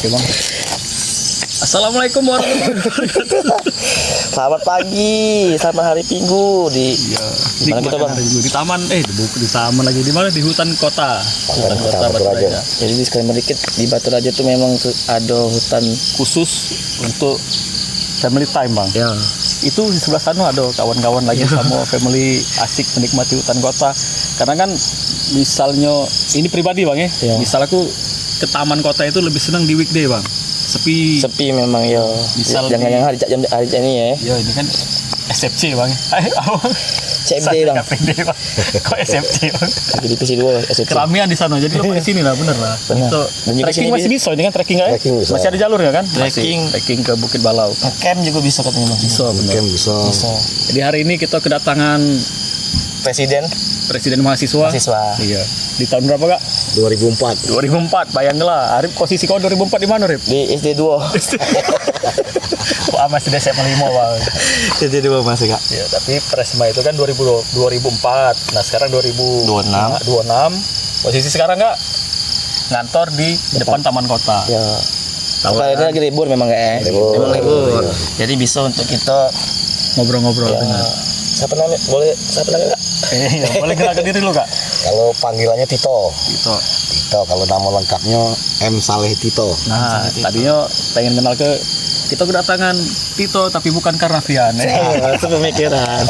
Oke bang. Assalamualaikum warahmatullahi wabarakatuh. Selamat pagi, selamat hari Minggu di mana kita bang? Di taman, di taman lagi di mana? Di hutan kota. Hutan kota Baturaja. Jadi di sekali dikit di Baturaja tuh memang ada hutan Khusus untuk family time bang. ya. Itu di sebelah sana ada kawan-kawan lagi sama family asik menikmati hutan kota. Karena kan misalnya ini pribadi bang ya. Misal aku ke taman kota itu lebih senang di weekday bang. Sepi Memang ya. Misal jangan yang hari ini ya. Ya ini kan SFC bang. CFD bang. Kok SFC bang? Lagi di PC2 SFC. Keramian di sana. Jadi lo di sini lah bener lah. Benar. Itu Dan juga trekking sini masih bisa ini kan trekking nggak ya? Trekking bisa. Masih ada jalur nggak kan? Trekking ke Bukit Balau. Camp juga bisa katanya bang. Bisa bener. Camp bisa. Jadi hari ini kita kedatangan Presiden mahasiswa. Iya. Di tahun berapa kak? 2004. 2004. Bayanglah. Arif posisi kau 2004 di mana Arif? Di SD2. Wah masih SMA 5 bang. SD2 masih kak. Ya, tapi Presma itu kan 2004. Nah sekarang 2026. Posisi sekarang nggak ngantor di depan Taman Kota. Ya. Kali ini lagi libur memang nggak ya? Libur. Libur. Jadi bisa untuk kita Ngobrol-ngobrol ya, dengan. siapa namanya kak? Boleh gerak ke diri lu kak. Kalau panggilannya Tito. Gitu. Tito kalau nama lengkapnya M Saleh Tito. Nah, tadinya pengen kenal kita kedatangan Tito tapi bukan karena Vian. Itu pemikiran.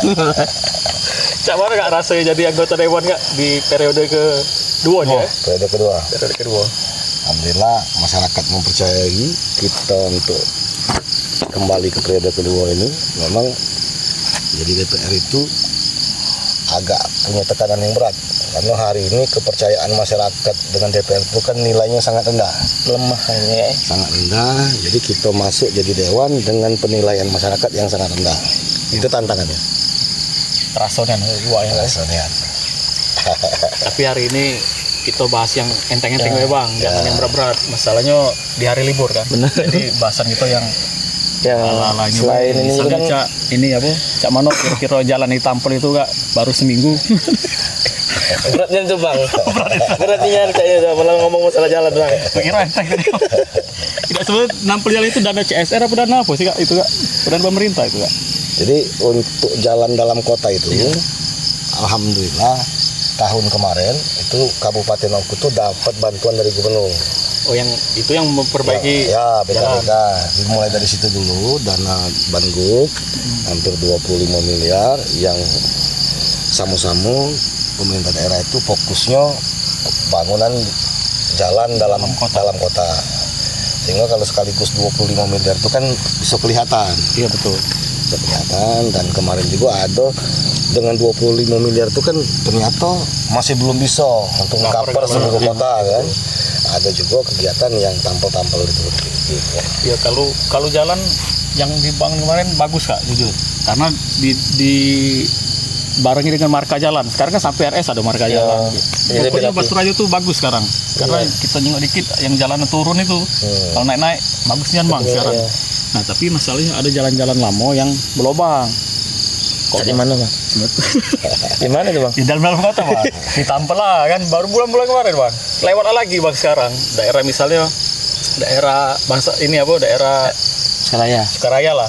Cak mana gak rasanya jadi anggota dewan gak di periode kedua ya? Periode kedua. Periode kedua. Alhamdulillah masyarakat mempercayai kita untuk kembali ke periode kedua ini. Memang jadi DPR itu agak punya tekanan yang berat karena hari ini kepercayaan masyarakat dengan DPR itu kan nilainya sangat rendah, Lemah kayaknya. sangat rendah. Jadi kita masuk jadi dewan dengan penilaian masyarakat yang sangat rendah. Itu tantangannya. Terasonan dua ya. Rasanya. Tapi hari ini kita bahas yang enteng-enteng ya bang, Ya. jangan yang berat-berat. Masalahnya di hari libur kan. Benar. Jadi bahasan kita yang Ya, ala-ala selain ini juga kan Cak Mano kira-kira jalan ditampel itu gak baru seminggu. beratnya itu bang. Beratnya kayaknya malah ngomong masalah jalan bang. Kira enteng tadi. Tidak sebenarnya nampel jalan itu dana CSR apa dana apa sih kak itu kak? Dana pemerintah itu kak. Jadi untuk jalan dalam kota itu, alhamdulillah tahun kemarin itu Kabupaten Maluku tuh dapat bantuan dari gubernur. Oh yang itu yang memperbaiki Ya, jalan. beda-beda. Dimulai dari situ dulu, dana Banggup hampir 25 miliar yang sama-sama pemerintah daerah itu fokusnya bangunan jalan dalam kota. Sehingga kalau sekaligus 25 miliar itu kan bisa kelihatan. Iya betul. Bisa kelihatan. Dan kemarin juga ada dengan 25 miliar itu kan ternyata masih belum bisa untuk cover seluruh kota kan. Ada juga kegiatan yang tampil-tampil itu. Ya kalau jalan yang dibangun kemarin bagus kak jujur. Karena di barengi dengan marka jalan. Sekarang kan sampai RS ada marka jalan. Pokoknya Baturaja tuh bagus sekarang. Karena kita nyengok dikit yang jalan turun itu. Kalau naik-naik bagusnya bang sekarang. Nah tapi masalahnya ada jalan-jalan lama yang berlobang. Di mana bang? Di mana tuh bang? Di dalam kota bang. Ditampel lah kan baru bulan-bulan kemarin bang. Lewat lagi bang sekarang. Daerah misalnya daerah daerah Sukaraya lah.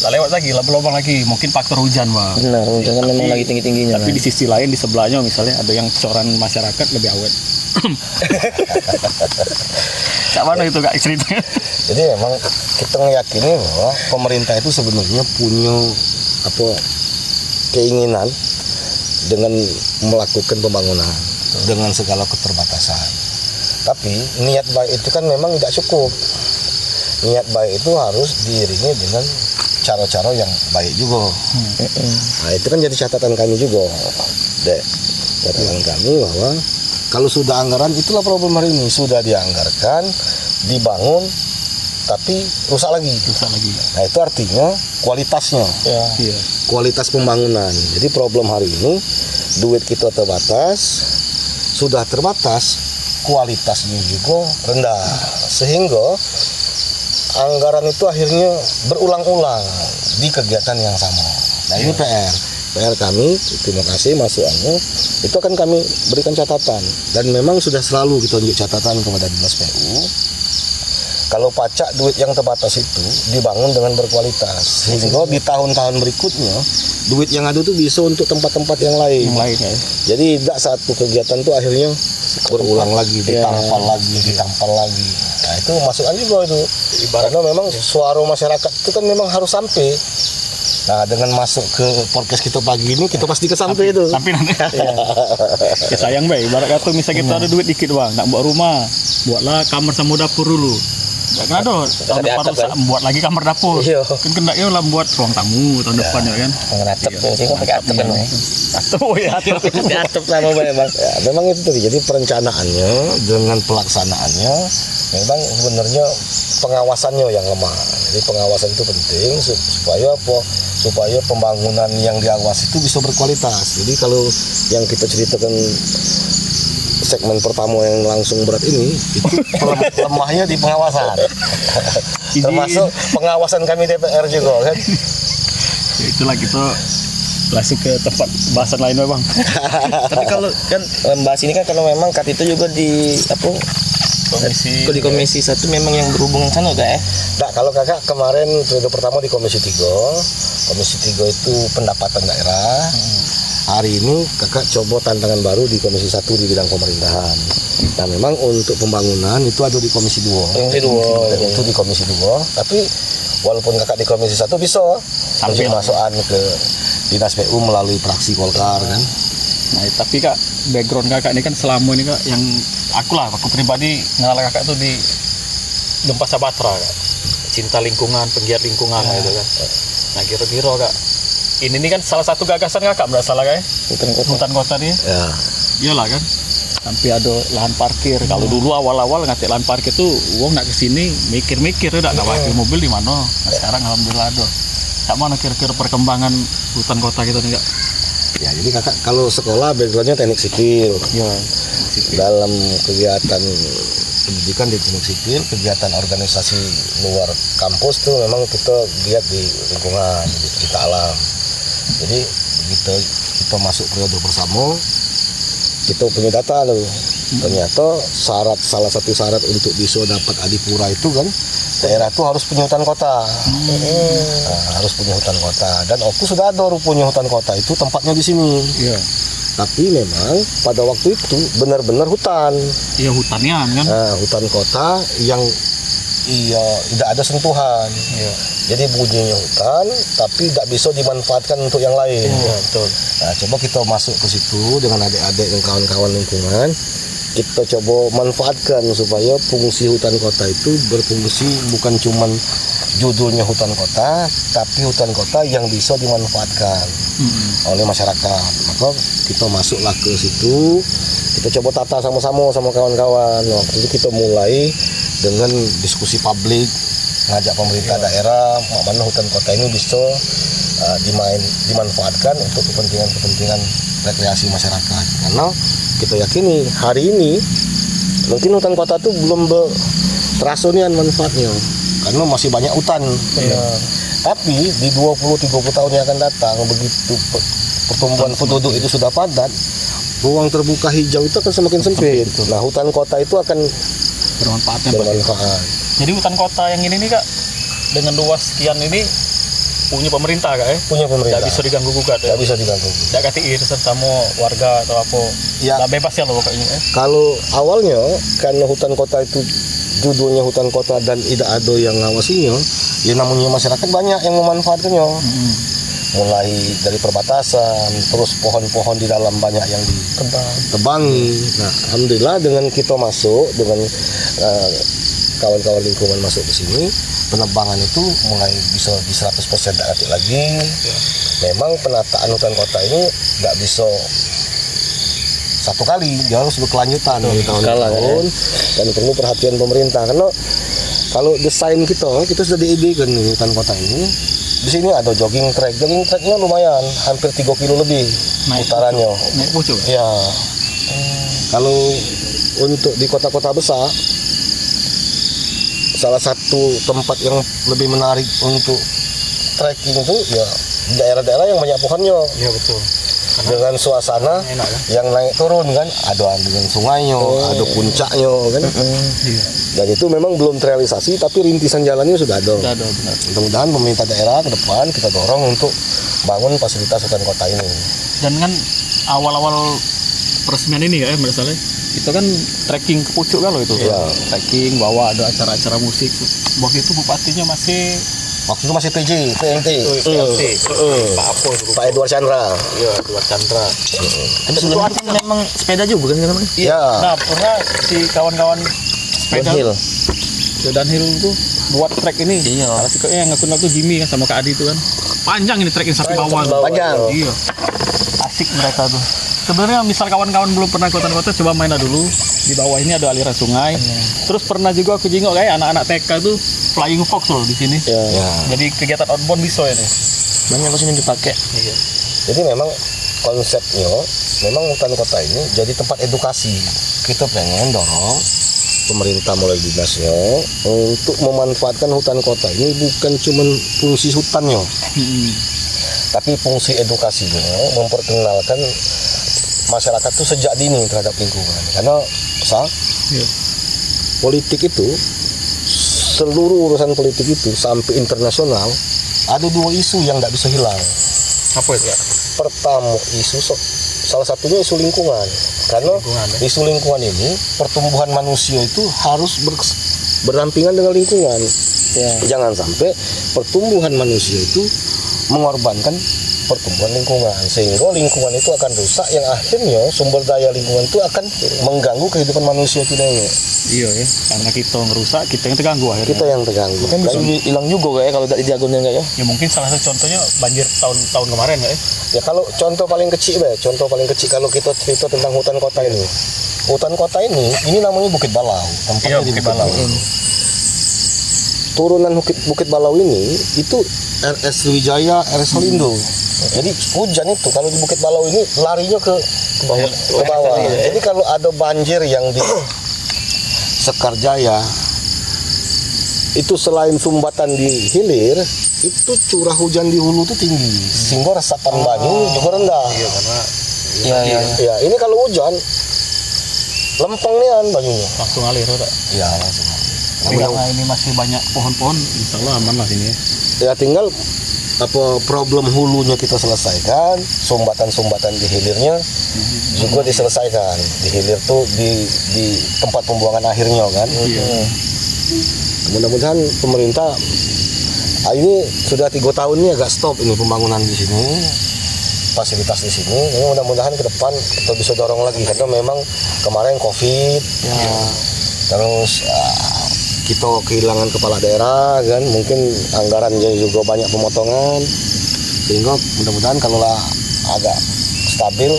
Lah lewat lagi lah berlobang lagi. Mungkin faktor hujan bang. Benar, hujan kan memang lagi tinggi-tingginya. Tapi di sisi lain di sebelahnya misalnya ada yang coran masyarakat lebih awet. Cak mana itu kak ceritanya? Jadi memang kita meyakini bahwa pemerintah itu sebenarnya punya keinginan dengan melakukan pembangunan dengan segala keterbatasan. Tapi niat baik itu kan memang tidak cukup. Niat baik itu harus diiringi dengan cara-cara yang baik juga. Nah itu kan jadi catatan kami juga, Dek. Catatan kami bahwa kalau sudah anggaran, itulah problem hari ini, sudah dianggarkan, dibangun, tapi rusak lagi. Nah itu artinya kualitasnya. Iya. Kualitas pembangunan. Jadi problem hari ini duit kita terbatas, sudah terbatas, kualitasnya juga rendah, sehingga anggaran itu akhirnya berulang-ulang di kegiatan yang sama. Nah ini PR kami. Terima kasih masukannya. Itu akan kami berikan catatan dan memang sudah selalu kita tunjuk catatan kepada Dinas PU kalau pacak duit yang terbatas itu dibangun dengan berkualitas, sehingga di tahun-tahun berikutnya duit yang ada tuh bisa untuk tempat-tempat yang lain. Yang lain ya. Jadi tidak satu kegiatan tuh akhirnya berulang lagi, ditampal lagi. Nah itu masukan juga itu. Karena memang suara masyarakat itu kan memang harus sampai. Nah dengan masuk ke podcast kita pagi ini kita pasti kesampai itu. Sampai nanti. Ya sayang baik. Ibarat kata misalnya kita ada duit dikit bang, nak buat rumah, buatlah kamar sama dapur dulu. Gak kena dong. Tahun Di depan atap, rusak, buat lagi kamar dapur. Iya. Kan kena ya lah buat ruang tamu tahun depan ya kan. Atap sih kok pakai atap kan. Atau ya. Pakai atap sama Bang. Ya, memang itu tadi. Jadi perencanaannya dengan pelaksanaannya memang sebenarnya pengawasannya yang lemah. Jadi pengawasan itu penting supaya apa? Supaya pembangunan yang diawasi itu bisa berkualitas. Jadi kalau yang kita ceritakan segmen pertama yang langsung berat ini itu lemahnya di pengawasan. Termasuk pengawasan kami DPR juga kan. Ya, itulah kita langsung ke tempat bahasan lain bang. Tapi kalau kan membahas ini kan kalau memang kat itu juga di apa di komisi 1 memang yang berhubungan sana enggak ya? Nah, kalau kakak kemarin periode pertama di Komisi 3 itu pendapatan daerah. Hari ini kakak coba tantangan baru di Komisi 1 di bidang pemerintahan. Nah memang untuk pembangunan itu ada di Komisi 2. Itu di Komisi 2. Tapi walaupun kakak di Komisi 1 bisa sampai masukan ke Dinas PU melalui praksi Golkar kan. Nah tapi kak background kakak ini kan selama ini kak yang aku pribadi kenal kakak tuh di Gempa Sabatra kak. Cinta lingkungan, penggiat lingkungan gitu kan. Nah kira-kira kak ini kan salah satu gagasan kakak nggak salah kayak hutan kota nih. Ya. Iyalah kan. Sampai ada lahan parkir. Kalau dulu awal-awal ngasih lahan parkir tuh uang nak kesini mikir-mikir udah nggak pakai mobil di mana. Nah sekarang alhamdulillah ada. Tak mana kira-kira perkembangan hutan kota kita nih kak? Ya jadi kakak kalau sekolah backgroundnya teknik sipil. Ya. Dalam kegiatan pendidikan di teknik sipil, kegiatan organisasi luar kampus tuh memang kita lihat di lingkungan, di sekitar alam. Jadi begitu kita masuk periode bersama, kita punya data loh. Ternyata salah satu syarat untuk bisa dapat adipura itu kan daerah itu harus punya hutan kota. Nah, harus punya hutan kota. Dan aku sudah ada punya hutan kota itu tempatnya di sini. Iya. Tapi memang pada waktu itu benar-benar hutan. Iya hutannya kan. Nah, hutan kota yang tidak ada sentuhan. Iya. Jadi bunyinya hutan, tapi tidak bisa dimanfaatkan untuk yang lain. Iya betul. Nah, coba kita masuk ke situ dengan adik-adik dan kawan-kawan lingkungan. Kita coba manfaatkan supaya fungsi hutan kota itu berfungsi bukan cuman judulnya hutan kota, tapi hutan kota yang bisa dimanfaatkan oleh masyarakat. Maka kita masuklah ke situ, kita coba tata sama-sama sama kawan-kawan. Waktu itu kita mulai dengan diskusi publik, ngajak pemerintah daerah, mana hutan kota ini bisa dimanfaatkan untuk kepentingan rekreasi masyarakat. Karena kita yakini hari ini mungkin hutan kota itu belum terasa nih manfaatnya karena masih banyak hutan. Tapi di 20-30 tahun yang akan datang begitu pertumbuhan penduduk itu sudah padat, ruang terbuka hijau itu akan semakin sempit. Nah hutan kota itu akan bermanfaat. Jadi hutan kota yang ini nih kak dengan luas sekian ini punya pemerintah kak ya? Punya pemerintah. Tidak bisa diganggu gugat ya? Tidak bisa diganggu. Tidak kasih irisan sama warga atau apa? Ya. Nah, bebas ya loh pokoknya. Kalau awalnya karena hutan kota itu judulnya hutan kota dan tidak ada yang ngawasinya, ya namanya masyarakat banyak yang memanfaatkannya. Mulai dari perbatasan, terus pohon-pohon di dalam banyak yang ditebangi. Nah, alhamdulillah dengan kita masuk dengan kawan-kawan lingkungan masuk ke sini, penebangan itu mulai bisa di 100% tidak aktif lagi. Memang penataan hutan kota ini nggak bisa satu kali, dia harus berkelanjutan dari tahun ke tahun dan perlu perhatian pemerintah. Karena kalau desain kita sudah diidekan nih hutan kota ini. Di sini ada jogging tracknya lumayan, hampir 3 kilo lebih putarannya. Naik pucuk. Ya. Kalau untuk di kota-kota besar, salah satu tempat yang lebih menarik untuk trekking itu ya daerah-daerah yang banyak pohonnya. Iya betul. dengan suasana Enak, ya? yang naik turun kan, ada dengan sungainya, ada puncaknya kan. Iya. Dan itu memang belum terrealisasi, tapi rintisan jalannya sudah ada. Udah ada benar. Mudah-mudahan pemerintah daerah ke depan kita dorong untuk bangun fasilitas hutan kota ini. Dan kan awal-awal peresmian ini ya masalahnya itu kan trekking ke pucuk kalau itu. Iya. Trekking bawa ada acara-acara musik. Waktu itu bupatinya masih Waktu itu masih PNT. Pak Apo dulu. Pak Edward Chandra. Iya, Edward Chandra. Tapi sebelumnya kan memang sepeda juga kan namanya. Iya. Nah, pernah si kawan-kawan sepeda Downhill. Downhill itu buat trek ini. Iya. Salah satu yang ngaku tuh Jimmy kan sama Kak Adi itu kan. Panjang ini trek yang sampai bawah. Panjang. Iya. Asik mereka tuh. Sebenarnya misal kawan-kawan belum pernah ke kota-kota, coba main dulu. Di bawah ini ada aliran sungai. Terus pernah juga aku jengok kayak anak-anak TK tuh flying fox loh di sini. Ya. Jadi kegiatan outbound bisa ini. Banyak di sini dipakai. Iya. Jadi memang konsepnya, memang hutan kota ini jadi tempat edukasi. Kita pengen dorong pemerintah mulai dinasnya untuk memanfaatkan hutan kota ini bukan cuma fungsi hutannya, tapi fungsi edukasinya, memperkenalkan masyarakat tuh sejak dini terhadap lingkungan. Karena Iya. politik itu, seluruh urusan politik itu sampai internasional ada dua isu yang tidak bisa hilang. Apa itu ya? Pertama salah satunya isu lingkungan. Karena Lingkungan, ya. isu lingkungan ini, pertumbuhan manusia itu harus berdampingan dengan lingkungan. Ya. Jangan sampai pertumbuhan manusia itu mengorbankan pertumbuhan lingkungan, sehingga lingkungan itu akan rusak, yang akhirnya sumber daya lingkungan itu akan mengganggu kehidupan manusia kita ini. Iya ya, karena kita ngerusak, kita yang terganggu akhirnya. Kita yang terganggu. Kan bisa hilang juga kayak kalau tidak dijagonya enggak ya? Ya mungkin salah satu contohnya banjir tahun kemarin ya. Ya kalau contoh paling kecil kalau kita cerita tentang hutan kota ini. Hutan kota ini namanya Bukit Balau. Tempatnya di Bukit Balau. Turunan Bukit Balau ini itu RS Sriwijaya, RS Selindo. Jadi hujan itu kalau di Bukit Balau ini larinya ke bawah. Jadi kalau ada banjir yang di Sekarjaya itu selain sumbatan di hilir, itu curah hujan di hulu itu tinggi, sehingga resapan banyu juga rendah. Iya karena Iya. Ya, ini kalau hujan lempeng nian banyunya. langsung ngalir udah. Ya langsung. Tapi karena ini masih banyak pohon-pohon, insya Allah aman lah sini ya. Ya tinggal problem hulunya kita selesaikan, sumbatan-sumbatan di hilirnya juga diselesaikan. Di hilir tuh di tempat pembuangan akhirnya kan. Mudah-mudahan pemerintah ini sudah 3 tahun ini agak stop ini pembangunan di sini, fasilitas di sini. Ini mudah-mudahan ke depan kita bisa dorong lagi, karena memang kemarin COVID, terus kita kehilangan kepala daerah kan, mungkin anggarannya juga banyak pemotongan, sehingga mudah-mudahan kalau agak stabil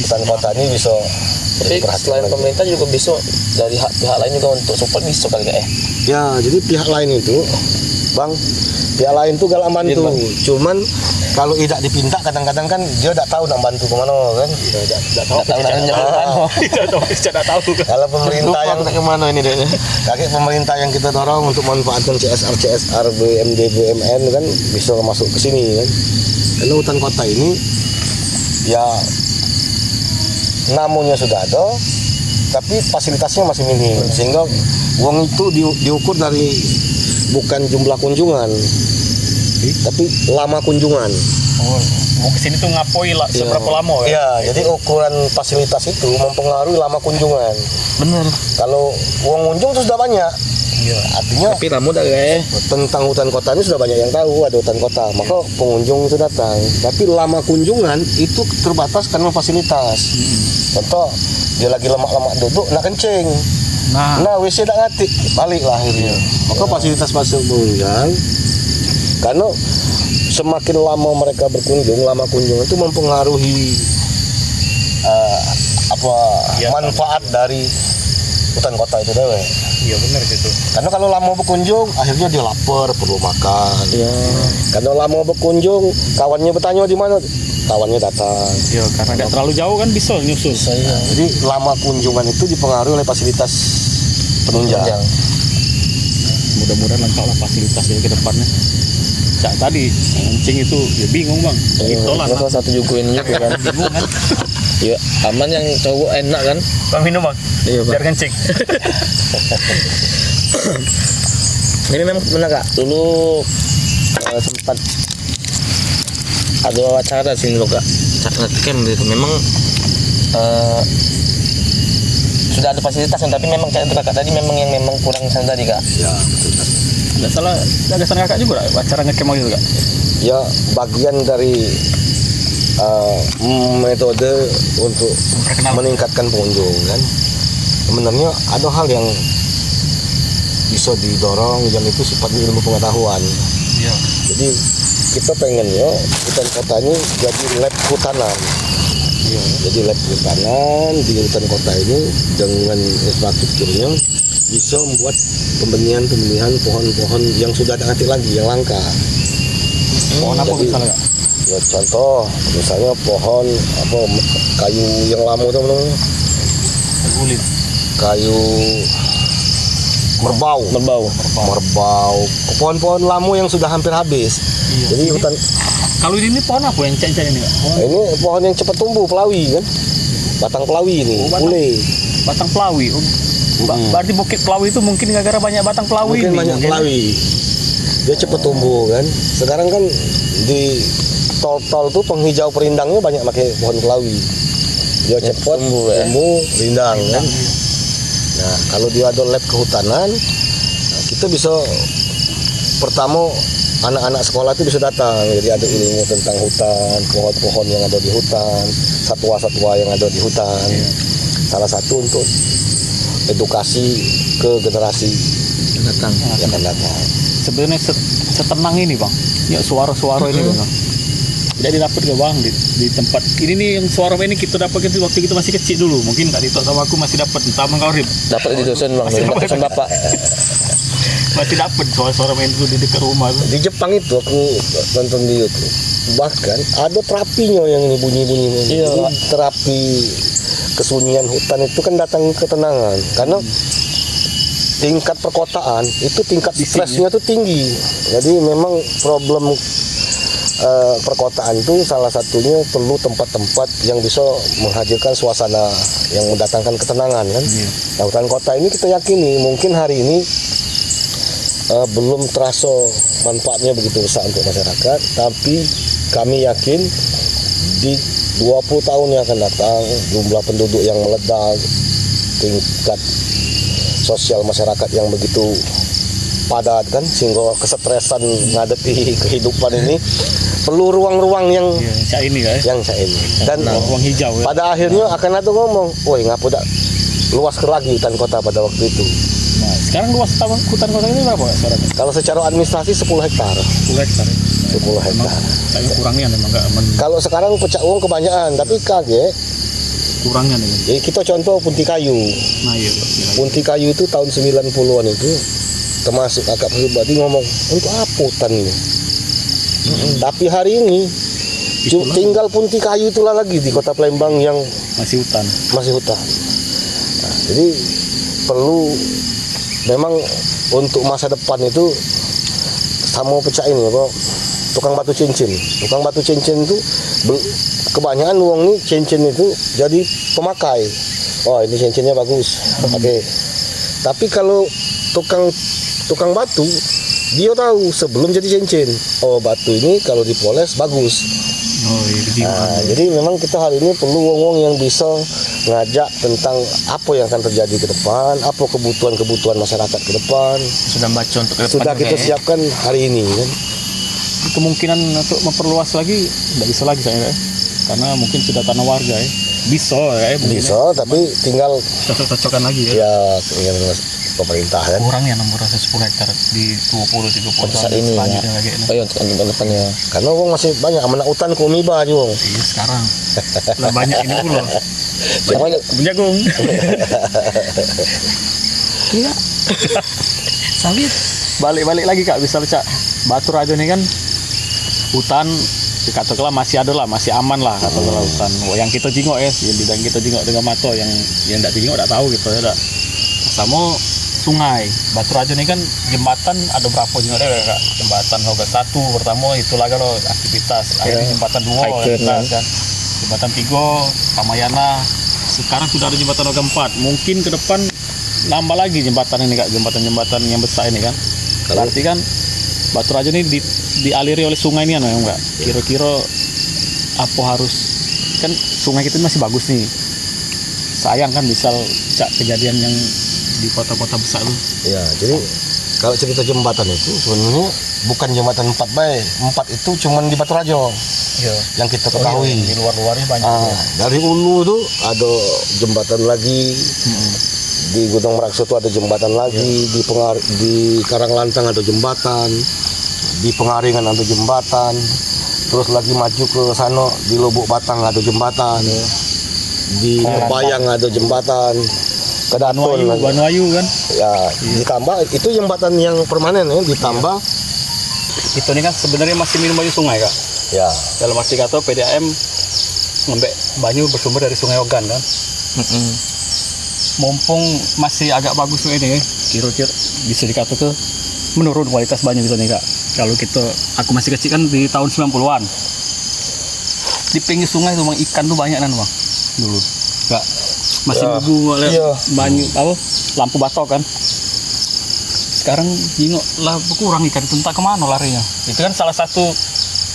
hutan kota ini bisa Tapi selain lagi. pemerintah juga bisa dari pihak lain juga untuk support bisa kali ya? Ya, jadi pihak lain itu, Bang, pihak lain tuh galak bantu. Cuman kalau tidak dipinta kadang-kadang kan dia tidak tahu nak bantu kemana kan. Tidak tahu. Tidak tahu. Kalau pemerintah yang kemana ini deh? kakek pemerintah yang kita dorong untuk manfaatkan CSR, BUMD, BUMN kan bisa masuk ke sini kan. Karena hutan kota ini ya namanya sudah ada, tapi fasilitasnya masih minim, sehingga uang itu diukur dari bukan jumlah kunjungan, tapi lama kunjungan. Oh, mau kesini tuh ngapoi lah seberapa lama ya? Ya, jadi ukuran fasilitas itu mempengaruhi lama kunjungan. Bener. Kalau uang kunjung itu sudah banyak, Iya. artinya Tapi ramu dah kayak. tentang hutan kota ini sudah banyak yang tahu ada hutan kota, maka pengunjung itu datang. Tapi lama kunjungan itu terbatas karena fasilitas. Contoh, dia lagi lemak-lemak duduk, nak kencing. Nah, WC tak ngatik, balik lah akhirnya. Maka fasilitas penunjang, karena semakin lama mereka berkunjung, lama kunjungan itu mempengaruhi manfaat dari hutan kota itu dewek. Iya benar gitu. Karena kalau lama berkunjung, akhirnya dia lapar, perlu makan. Ya. Karena lama berkunjung, kawannya bertanya di mana, kawannya datang. Iya karena tidak terlalu jauh kan bisa nyusul. Jadi lama kunjungan itu dipengaruhi oleh fasilitas penunjang. mudah-mudahan lengkap lah fasilitasnya ke depannya. Cak tadi kencing itu ya bingung bang, gitu lah. Salah satu juga ini juga kan. Bingung kan? Ya aman yang cowok enak kan. Bang minum bang, Iya bang. biar kencing. Ini memang benar kak. Dulu sempat ada wawancara sini loh kak. Camp gitu. Memang sudah ada fasilitas tapi memang kayak kakak tadi memang kurang sana tadi kak. Ya betul kan. Nggak salah, gagasan kakak juga acara ngecamp gitu kak. Ya bagian dari metode untuk meningkatkan pengunjung kan. Sebenarnya ada hal yang bisa didorong yang itu sifatnya ilmu pengetahuan. Iya. Jadi kita pengennya hutan kota ini jadi lab hutanan. Iya. Jadi lab hutanan di hutan kota ini dengan infrastrukturnya bisa membuat pembenihan pohon-pohon yang sudah ada nanti lagi yang langka. Pohon apa Jadi, misalnya kak? ya contoh misalnya pohon apa kayu yang lama itu namanya Kulit. kayu merbau. Pohon-pohon lama yang sudah hampir habis. Iya. Jadi hutan Kalau ini pohon apa yang cek-cek ini kak? ini pohon yang cepat tumbuh, pelawi kan. Batang pelawi ini, pule. Batang pelawi. Berarti bukit pelawi itu mungkin gara-gara banyak batang pelawi. Mungkin ini, banyak pelawi. Dia cepat tumbuh kan. Sekarang kan di tol-tol tuh penghijau perindangnya banyak pakai pohon pelawi. Dia cepat tumbuh, rindang kan. Nah, kalau dia ada lab kehutanan, kita bisa pertama anak-anak sekolah itu bisa datang, jadi ada ilmu tentang hutan, pohon-pohon yang ada di hutan, satwa-satwa yang ada di hutan. Salah satu untuk edukasi ke generasi Datang. yang akan datang. Sebenarnya setenang ini bang, ya suara-suara ini bang. Tidak didapat ke bang di tempat ini nih yang suara ini kita dapat itu waktu kita masih kecil dulu. Mungkin Kak Dito sama aku masih dapat entah mengkorip. Dapat di dosen bang, dari dosen bapak. Masih dapat suara-suara main itu di dekat rumah tuh. Di Jepang itu aku nonton di YouTube, bahkan ada terapinya yang ini bunyi-bunyi. Iya. Jadi terapi kesunyian hutan itu kan datang ketenangan karena tingkat perkotaan itu tingkat stresnya tuh tinggi. Jadi memang problem perkotaan itu salah satunya perlu tempat-tempat yang bisa menghadirkan suasana yang mendatangkan ketenangan kan. Nah, hutan kota ini kita yakini mungkin hari ini belum terasa manfaatnya begitu besar untuk masyarakat, tapi kami yakin di 20 tahun yang akan datang jumlah penduduk yang meledak, tingkat sosial masyarakat yang begitu padat kan, sehingga kesetresan menghadapi kehidupan ini perlu ruang-ruang yang ini guys. yang saya ini dan ruang hijau ya. pada akhirnya akan ada ngomong, woi ngapa tak luas ke lagi hutan kota pada waktu itu. Nah, sekarang luas hutan kota ini berapa Kak, sekarang? Kalau secara administrasi 10 hektar. 10 hektar. 10 hektar. Kayaknya kurangnya memang enggak Kalau sekarang pecah uang kebanyakan, tapi kaget. kurangnya nih. Jadi kita contoh Punti Kayu. Nah, iya. Punti Kayu itu tahun 90-an itu termasuk akak pribadi ngomong, untuk apa hutan ini? Tapi hari ini tinggal Punti Kayu itulah lagi di Kota Palembang yang masih hutan. Nah, jadi perlu memang untuk masa depan itu sama pecah ini apa tukang batu cincin itu kebanyakan uang nih cincin itu jadi pemakai. Oh ini cincinnya bagus, oke. Tapi kalau tukang batu dia tahu sebelum jadi cincin, oh batu ini kalau dipoles bagus. Oh iya. Nah, jadi memang kita hari ini perlu wong-wong yang bisa ngajak tentang apa yang akan terjadi ke depan, apa kebutuhan masyarakat ke depan. Sudah baca untuk ke depan. Sudah kita siapkan hari ini kan. Kemungkinan untuk memperluas lagi tidak bisa lagi saya ya. Karena mungkin sudah tanah warga ya. Bisa ya. Bisa, tapi tinggal cocok-cocokan lagi ya. ya tinggal pemerintah kan. Kurangnya 610 hektar di 20-30 saat ini ya. lagi. Oh iya untuk depannya. Karena wong masih banyak amanah hutan kumiba aja wong. Iya sekarang. Lah banyak ini pula. Banyak Jagung. Iya. Sawit. Balik-balik lagi Kak, bisa Cak. Batu Rajo ini kan hutan katakanlah masih ada lah, masih aman lah katakanlah hutan. Yang kita jengok ya, yang kita jengok dengan mata yang tidak jengok tidak tahu gitu ya. Sama sungai. Batu Rajo ini kan jembatan ada berapa juga ada Kak? Jembatan Hoga 1 pertama itu lagi lo aktivitas. Akhirnya jembatan 2 kan. Jembatan 3 Ramayana. Sekarang sudah ada jembatan Hoga 4. Mungkin ke depan nambah lagi jembatan ini Kak, jembatan-jembatan yang besar ini kan. Berarti kan Batu Rajo ini dialiri oleh sungai ini kan memang Kak. Kira-kira apa harus, kan sungai kita masih bagus nih. Sayang kan misal kejadian yang di kota-kota besar tuh. Ya, jadi kalau cerita jembatan itu sebenarnya bukan jembatan 4 baik. 4 itu cuman di Batu Rajo. Iya. Yang kita ketahui. Di luar-luarnya banyak. Dari hulu tuh ada jembatan lagi. Di Gunung Meraksa itu ada jembatan lagi. Di Karanglantang ada jembatan. Di Pengaringan ada jembatan. Terus lagi maju ke sana di Lubuk Batang ada jembatan. Di Bayang ada jembatan. Ke Datun Banuayu kan. ya ditambah itu jembatan yang permanen ya, ditambah Itu ini kan sebenarnya masih minum banyu sungai Kak. ya Dalam arti kata PDAM ngambil banyu bersumber dari Sungai Ogan kan. Mumpung masih agak bagus tuh ini, kira-kira bisa dikatakan menurun kualitas banyu gitu nih Kak. Kalau aku masih kecil kan di tahun 90-an. Di pinggir sungai tuh bang, ikan tuh banyak kan bang dulu. Kak masih Ya, nunggu iya. banyu apa lampu batok kan. Sekarang jingok lah berkurang ikan itu, entah kemana larinya. Itu kan salah satu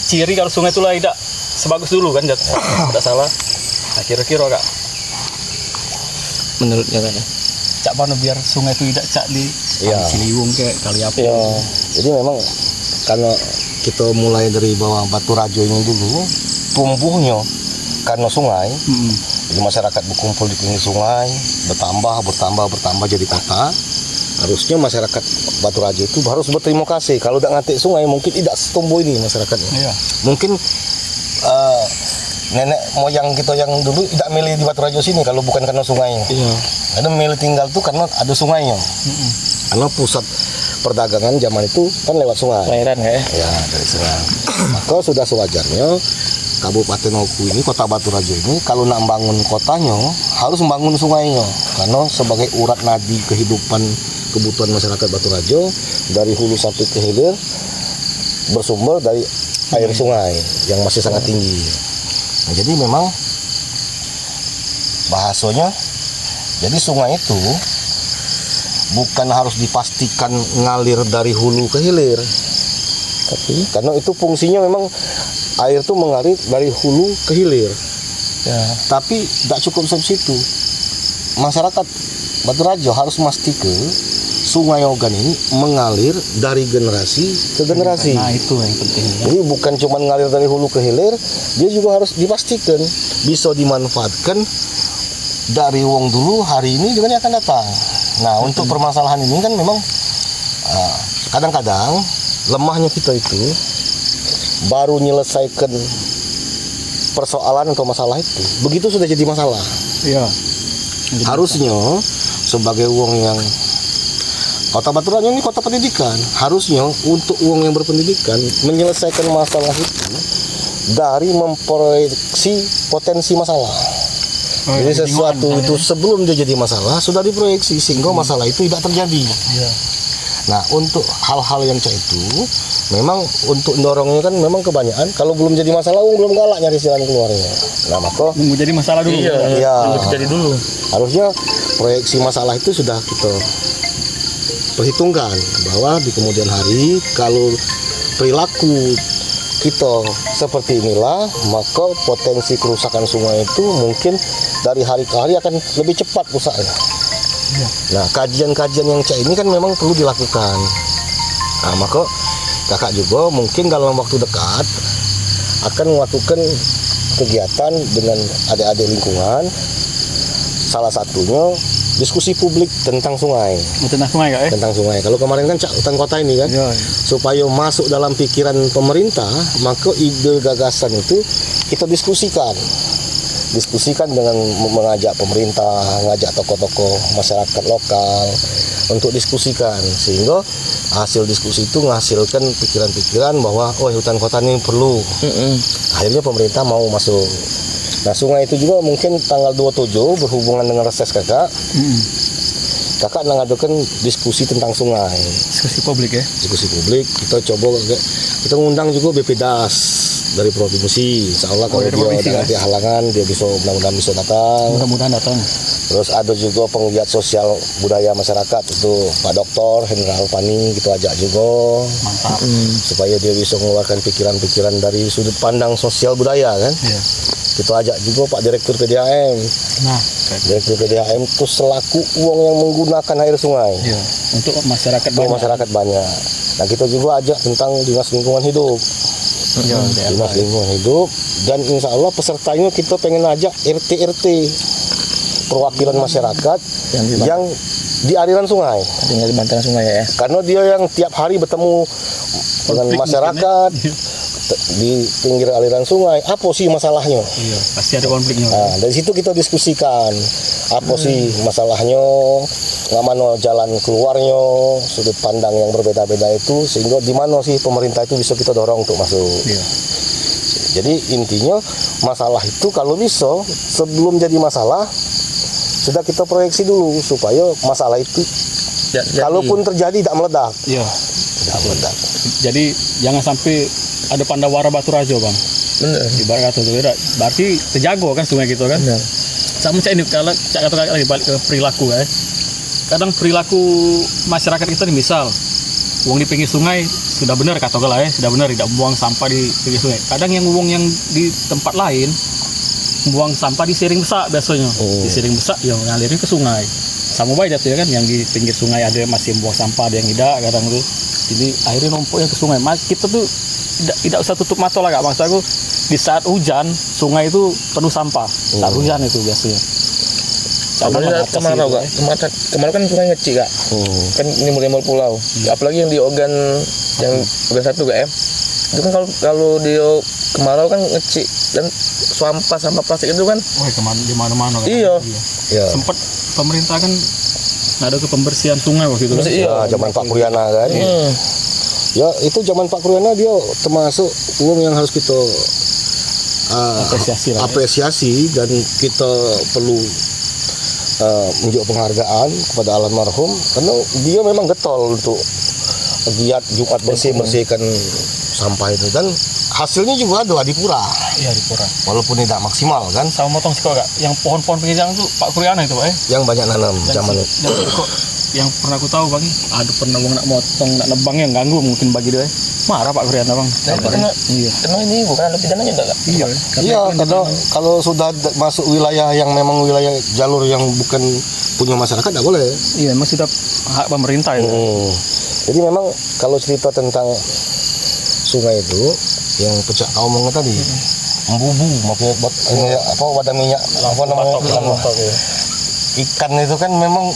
ciri kalau sungai itu lah tidak sebagus dulu kan, tidak salah. Nah, kira-kira Kak, menurutnya kan ya. cak mana biar sungai itu tidak cak di Iya. Kali Ciliwung kayak kali apa? ya jadi memang karena kita mulai dari bawah Batu Rajo ini dulu tumbuhnya karena sungai. Jadi masyarakat berkumpul di pinggir sungai, bertambah jadi kota. Harusnya masyarakat Batu Rajo itu harus berterima kasih. Kalau tidak ngatik sungai mungkin tidak setumbuh ini masyarakatnya. Iya. Mungkin nenek moyang kita yang dulu tidak milih di Batu Rajo sini kalau bukan karena sungainya. Iya. Karena milih tinggal tuh karena ada sungainya. Karena pusat perdagangan zaman itu kan lewat sungai. Lahiran ya. Ya, dari sungai. Maka sudah sewajarnya Kabupaten Oku ini, Kota Batu Rajo ini, kalau nak membangun kotanya harus membangun sungainya, karena sebagai urat nadi kehidupan kebutuhan masyarakat Batu Rajo dari hulu sampai ke hilir bersumber dari air sungai yang masih sangat tinggi. Nah, jadi memang bahasanya, jadi sungai itu bukan harus dipastikan ngalir dari hulu ke hilir, tapi karena itu fungsinya memang air itu mengalir dari hulu ke hilir. Ya. Tapi tidak cukup sampai situ. Masyarakat Batu Rajo harus memastikan Sungai Ogan ini mengalir dari generasi ke generasi. Nah itu yang penting. Jadi bukan cuma ngalir dari hulu ke hilir, dia juga harus dipastikan bisa dimanfaatkan dari wong dulu hari ini dengan yang akan datang. Nah untuk permasalahan ini kan memang kadang-kadang lemahnya kita itu baru menyelesaikan persoalan atau masalah itu begitu sudah jadi masalah. Iya. Harusnya sebagai wong yang Kota Batu Rajo ini kota pendidikan, harusnya untuk wong yang berpendidikan menyelesaikan masalah itu dari memproyeksi potensi masalah. Jadi sesuatu itu sebelum dia jadi masalah sudah diproyeksi sehingga masalah itu tidak terjadi. Iya. Nah untuk hal-hal yang kayak itu memang untuk dorongnya kan memang kebanyakan kalau belum jadi masalah belum galak nyari jalan keluarnya. Nah maka Nunggu jadi masalah dulu. iya, Jadi dulu. harusnya proyeksi masalah itu sudah kita perhitungkan bahwa di kemudian hari kalau perilaku kita seperti inilah maka potensi kerusakan sungai itu mungkin dari hari ke hari akan lebih cepat rusaknya. Nah kajian-kajian yang cak ini kan memang perlu dilakukan. Nah maka kakak juga mungkin dalam waktu dekat akan melakukan kegiatan dengan adik-adik lingkungan, salah satunya diskusi publik tentang sungai. Tentang sungai Kak ya? Tentang sungai. Kalau kemarin kan cak hutan kota ini kan, Iya. supaya masuk dalam pikiran pemerintah, maka ide gagasan itu kita diskusikan dengan mengajak pemerintah, mengajak tokoh-tokoh masyarakat lokal untuk diskusikan, sehingga hasil diskusi itu menghasilkan pikiran-pikiran bahwa oh hutan kota ini perlu. Akhirnya pemerintah mau masuk. Nah sungai itu juga mungkin tanggal 27 berhubungan dengan reses kakak kakak ngadukan diskusi tentang sungai, Diskusi publik ya. diskusi publik. Kita coba kita ngundang juga BPDAS dari provinsi. Insya Allah kalau dari dia provinsi, ada nanti halangan dia bisa mudah-mudahan bisa datang. Mudah-mudahan datang. Terus ada juga penggiat sosial budaya masyarakat itu Pak Doktor Hendra Alfani kita ajak juga Mantap. supaya dia bisa mengeluarkan pikiran-pikiran dari sudut pandang sosial budaya kan. Iya. Kita ajak juga Pak Direktur PDAM. Nah, Direktur PDAM itu selaku uang yang menggunakan air sungai. iya. Untuk masyarakat Untuk banyak. masyarakat banyak. Nah kita juga ajak tentang Dinas Lingkungan Hidup. Iya, Dinas Lingkungan Hidup dan insya Allah pesertanya kita pengen ajak RT perwakilan masyarakat yang di aliran sungai. tinggal di bantaran sungai ya. Karena dia yang tiap hari bertemu dengan Konflik masyarakat mungkin, di pinggir aliran sungai. Apa sih masalahnya? Iya, pasti ada konfliknya. Nah, dari situ kita diskusikan apa sih masalahnya, nggak mana jalan keluarnya, sudut pandang yang berbeda-beda itu, sehingga di mana sih pemerintah itu bisa kita dorong untuk masuk. Iya. Jadi intinya masalah itu kalau bisa sebelum jadi masalah sudah kita proyeksi dulu supaya masalah itu kalaupun terjadi tidak meledak. Iya. Tidak meledak. Jadi jangan sampai ada Pandawara Batu Rajo, Bang. Bener. Ibarat kata itu beda. Berarti terjago kan sungai gitu kan. Bener. Sama cak ini kalau cak kata lagi balik ke perilaku ya. Kadang perilaku masyarakat kita nih, misal uang di pinggir sungai sudah benar kata lah ya, sudah benar tidak buang sampah di pinggir sungai. Kadang yang uang yang di tempat lain buang sampah di siring besar biasanya. Di siring besar yang ngalirin ke sungai. Sama baik itu ya kan, yang di pinggir sungai ada yang masih buang sampah, ada yang tidak kadang tuh. Jadi akhirnya numpuknya ke sungai. Kita tuh tidak usah tutup mata lah, Kak. Maksud aku di saat hujan sungai itu penuh sampah. Saat hujan itu biasanya. Apalagi kemarau kak, kemarau kan sungai ngecik kak, kan nimbul pulau. Apalagi yang di Ogan yang Ogan 1 kak ya, itu kan kalau dia kemarau kan ngecik dan sampah plastik itu kan. Wah, di mana-mana kan. Iya. Ya. Sempat pemerintah kan ada ke pembersihan sungai waktu itu kan. Iya. Ya, zaman Pak Kuryana kan. Ya itu zaman Pak Kuryana dia termasuk uang yang harus kita Apresiasi lah, ya. apresiasi dan kita perlu menunjuk penghargaan kepada almarhum karena dia memang getol untuk giat Jumat bersihkan sampah itu dan hasilnya juga ada di Pura. Iya, di Pura. Walaupun tidak maksimal kan. Sama motong sih kok, Kak. Yang pohon-pohon pinggir jalan tuh Pak Kuryana itu, Pak ya. Yang banyak nanam zaman itu. Dan kok yang pernah aku tahu, Bang, ada pernah nak motong, nak nebang yang ganggu mungkin bagi dia. Marah Pak Kuryana, Bang. Iya. Karena ini bukan ada pidananya enggak kak? Iya. Iya, karena kalau sudah masuk wilayah yang memang wilayah jalur yang bukan punya masyarakat tidak boleh. Iya, memang sudah hak pemerintah itu. Jadi memang kalau cerita tentang sungai itu yang pecah kau ngomong tadi, membubu, makanya wadah minyak, apa namanya? Ikan itu kan memang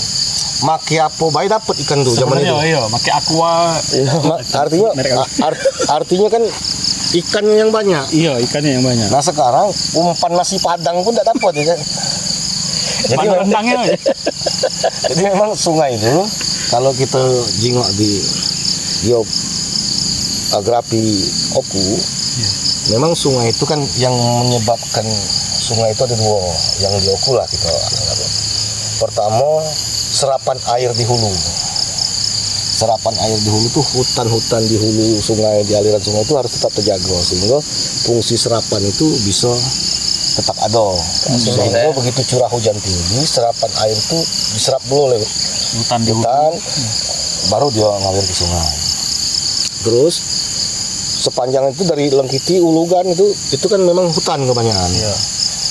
make apa baik dapat ikan tuh zaman itu. Iya, pakai aqua. Artinya kan ikan yang banyak. Iya, ikannya yang banyak. Nah sekarang umpan nasi padang pun tidak dapat ya kan. Jadi Rendangnya aja. Jadi memang sungai itu kalau kita jingok di geografi Oku, memang sungai itu kan yang menyebabkan sungai itu ada dua yang di Oku lah kita anggap. Pertama serapan air di hulu. Serapan air di hulu tuh hutan-hutan di hulu sungai, di aliran sungai itu harus tetap terjaga sehingga fungsi serapan itu bisa tetap ada. Sehingga begitu curah hujan tinggi, serapan air itu diserap dulu oleh Hutan di hutan, baru dia ngalir ke sungai. Terus sepanjang itu dari Lengkiti, Ulugan itu kan memang hutan kebanyakan. Iya.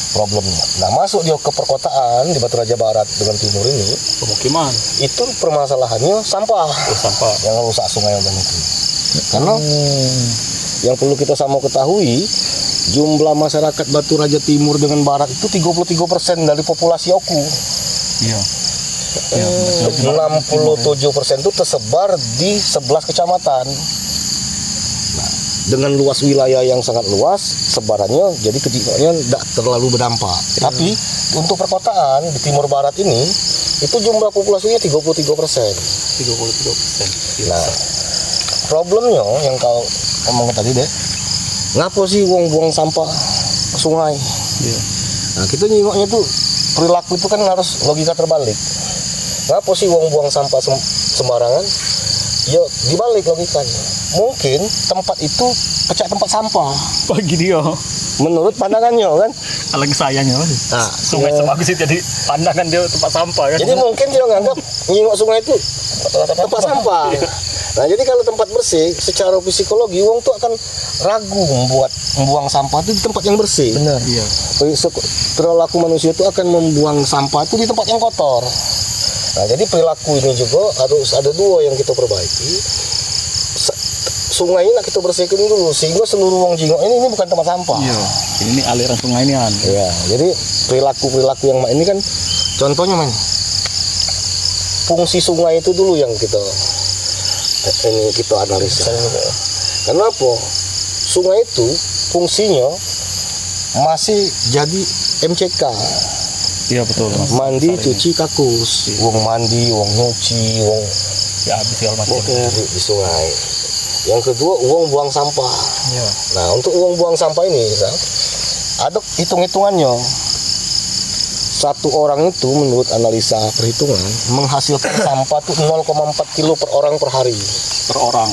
Problemnya. Nah masuk dia ke perkotaan di Batu Raja Barat dengan timur ini, pemukiman. itu permasalahannya sampah. Sampah. Yang rusak sungai Ogan itu. Karena yang perlu kita sama ketahui, jumlah masyarakat Batu Raja Timur dengan Barat itu 33% dari populasi Oku. Iya. 67% itu tersebar di 11 kecamatan. Nah, dengan luas wilayah yang sangat luas, sebarannya jadi ketiganya tidak terlalu berdampak. Tapi untuk perkotaan di Timur Barat ini, itu jumlah populasinya 33%. 33%. Nah, problemnya yang kau ngomong tadi deh, ngapa sih buang sampah ke sungai? Iya. Nah, kita nyingoknya tuh perilaku itu kan harus logika terbalik. ngapa sih wong buang sampah sembarangan? Yo dibalik logikanya. Mungkin tempat itu pecah tempat sampah. Bagi dia. Menurut pandangannya kan. Alangkah sayangnya. Nah, Sungai sebagus itu jadi pandangan dia tempat sampah kan. jadi mungkin dia nganggap nyingok sungai itu tempat sampah. Nah, jadi kalau tempat bersih, secara psikologi wong tuh akan ragu membuang sampah itu di tempat yang bersih. Benar. Iya. Perilaku manusia itu akan membuang sampah itu di tempat yang kotor. Nah, jadi perilaku ini juga harus ada dua yang kita perbaiki. Sungai ini nak kita bersihkan dulu sehingga seluruh wong jingok ini bukan tempat sampah. Iya. Ini aliran sungai ini kan. Ya, jadi perilaku yang ini kan contohnya man. Fungsi sungai itu dulu yang kita analisa. Kenapa? Sungai itu fungsinya masih jadi MCK. Iya betul. Mas. Mandi, cuci, kakus. Wong mandi, wong nyuci, wong Ya habis segala macam. di sungai. Yang kedua, uang buang sampah. Iya. Nah, untuk uang buang sampah ini, ada hitung-hitungannya. Satu orang itu menurut analisa perhitungan menghasilkan sampah tuh 0,4 kilo per orang per hari. Per orang.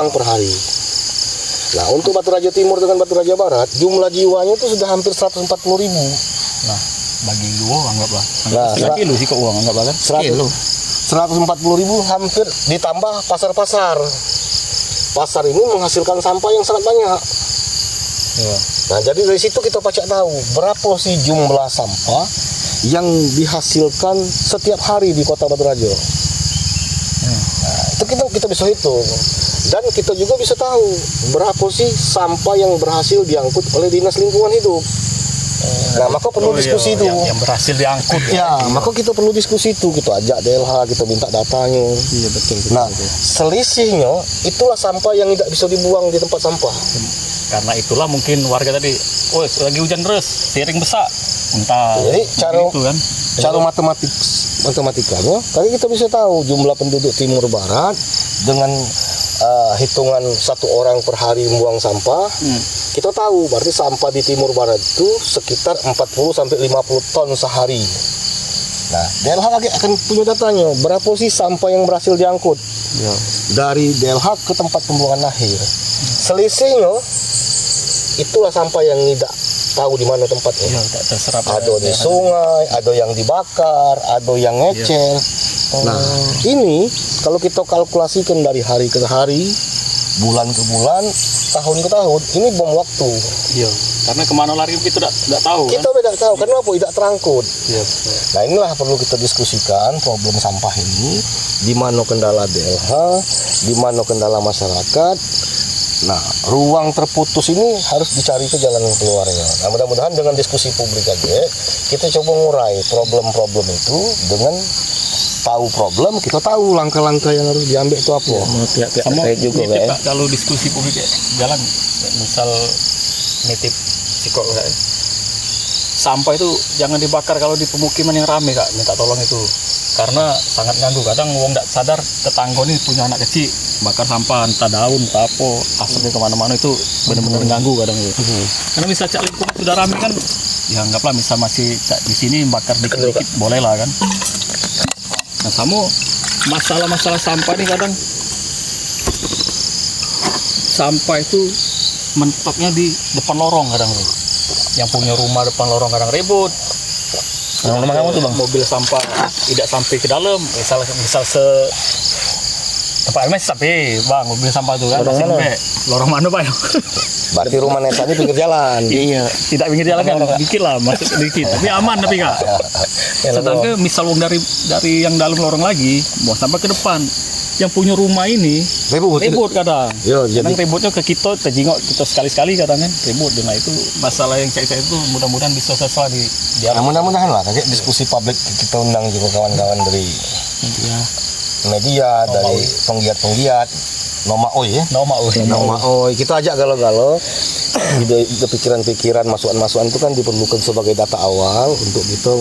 Per hari. Nah, untuk Batu Raja Timur dengan Batu Raja Barat, jumlah jiwanya itu sudah hampir 140 ribu. Nah, bagi dua anggaplah. Nah, 3 kilo sih kok uang anggaplah kan. 140 ribu hampir ditambah pasar-pasar. Pasar ini menghasilkan sampah yang sangat banyak. Iya. Nah, jadi dari situ kita pacak tahu berapa sih jumlah sampah yang dihasilkan setiap hari di Kota Batu Raja. Nah, itu kita bisa hitung. Dan kita juga bisa tahu berapa sih sampah yang berhasil diangkut oleh Dinas Lingkungan Hidup. Nah, maka perlu diskusi itu. Yang berhasil diangkut. Ya, maka kita perlu diskusi itu. Kita ajak DLH, kita minta datanya. Iya betul. Nah, selisihnya itulah sampah yang tidak bisa dibuang di tempat sampah. Karena itulah mungkin warga tadi, lagi hujan terus, sering besar. Entah. Jadi itu kan. cara matematikanya, tadi kita bisa tahu jumlah penduduk Timur Barat dengan hitungan satu orang per hari membuang sampah. Kita tahu berarti sampah di Timur Barat itu sekitar 40 sampai 50 ton sehari. Nah, DLH lagi akan punya datanya, berapa sih sampah yang berhasil diangkut dari DLH ke tempat pembuangan akhir. Selisihnya itulah sampah yang tidak tahu di mana tempatnya. Iya, tak terserap. Ada di sungai, ada yang dibakar, ada yang ngecer. Nah, ini kalau kita kalkulasikan dari hari ke hari, bulan ke bulan, tahun ke tahun, ini bom waktu. Iya. Karena kemana lari kita tidak tahu. Kita tidak tahu, karena apa? Tidak terangkut. Iya. Nah, inilah perlu kita diskusikan problem sampah ini, di mana kendala DLH, di mana kendala masyarakat. Nah, ruang terputus ini harus dicari ke jalan keluarnya. Nah, mudah-mudahan dengan diskusi publik aja, kita coba ngurai problem-problem itu dengan tahu problem, kita tahu langkah-langkah yang harus diambil itu apa. Sama juga nitip, kan. Kak, kalau diskusi publik jalan, misal nitip psikol kayak sampah itu jangan dibakar kalau di pemukiman yang ramai Kak, minta tolong itu. Karena sangat ganggu, kadang wong tidak sadar tetangga ini punya anak kecil bakar sampah entah daun entah apa, asapnya kemana-mana itu benar-benar ganggu kadang itu. Karena misal cak lingkungan sudah ramai kan, ya anggaplah misal masih cak di sini bakar dikit-dikit boleh lah kan. Nah, sama masalah-masalah sampah ini kadang sampah itu mentoknya di depan lorong kadang tuh. Yang punya rumah depan lorong kadang ribut. Rumah kamu tuh Bang? Mobil sampah tidak sampai ke dalam, misal tempat mes sampai Bang, mobil sampah tuh kan Lorong masih mana? sampai. Lorong mana Pak? Berarti rumah Nesanya pinggir jalan. Iya, tidak pinggir jalan kan, dikit lah, masuk dikit, tapi aman tapi Kak. Sedangkan misal wong dari yang dalam lorong lagi, buang sampah ke depan. Yang punya rumah ini ribut kadang. Yo, jadi Kadang ributnya ke kita, ke jingok kita sekali-sekali kadang kan ribut. Nah itu masalah yang saya itu mudah-mudahan bisa selesai di nah, mudah-mudahan lah nanti diskusi publik kita undang juga kawan-kawan dari media, dari penggiat-penggiat Nomaoi ya. Nomaoi. Kita ajak galau-galau ide pikiran-pikiran, masukan-masukan itu kan diperlukan sebagai data awal untuk kita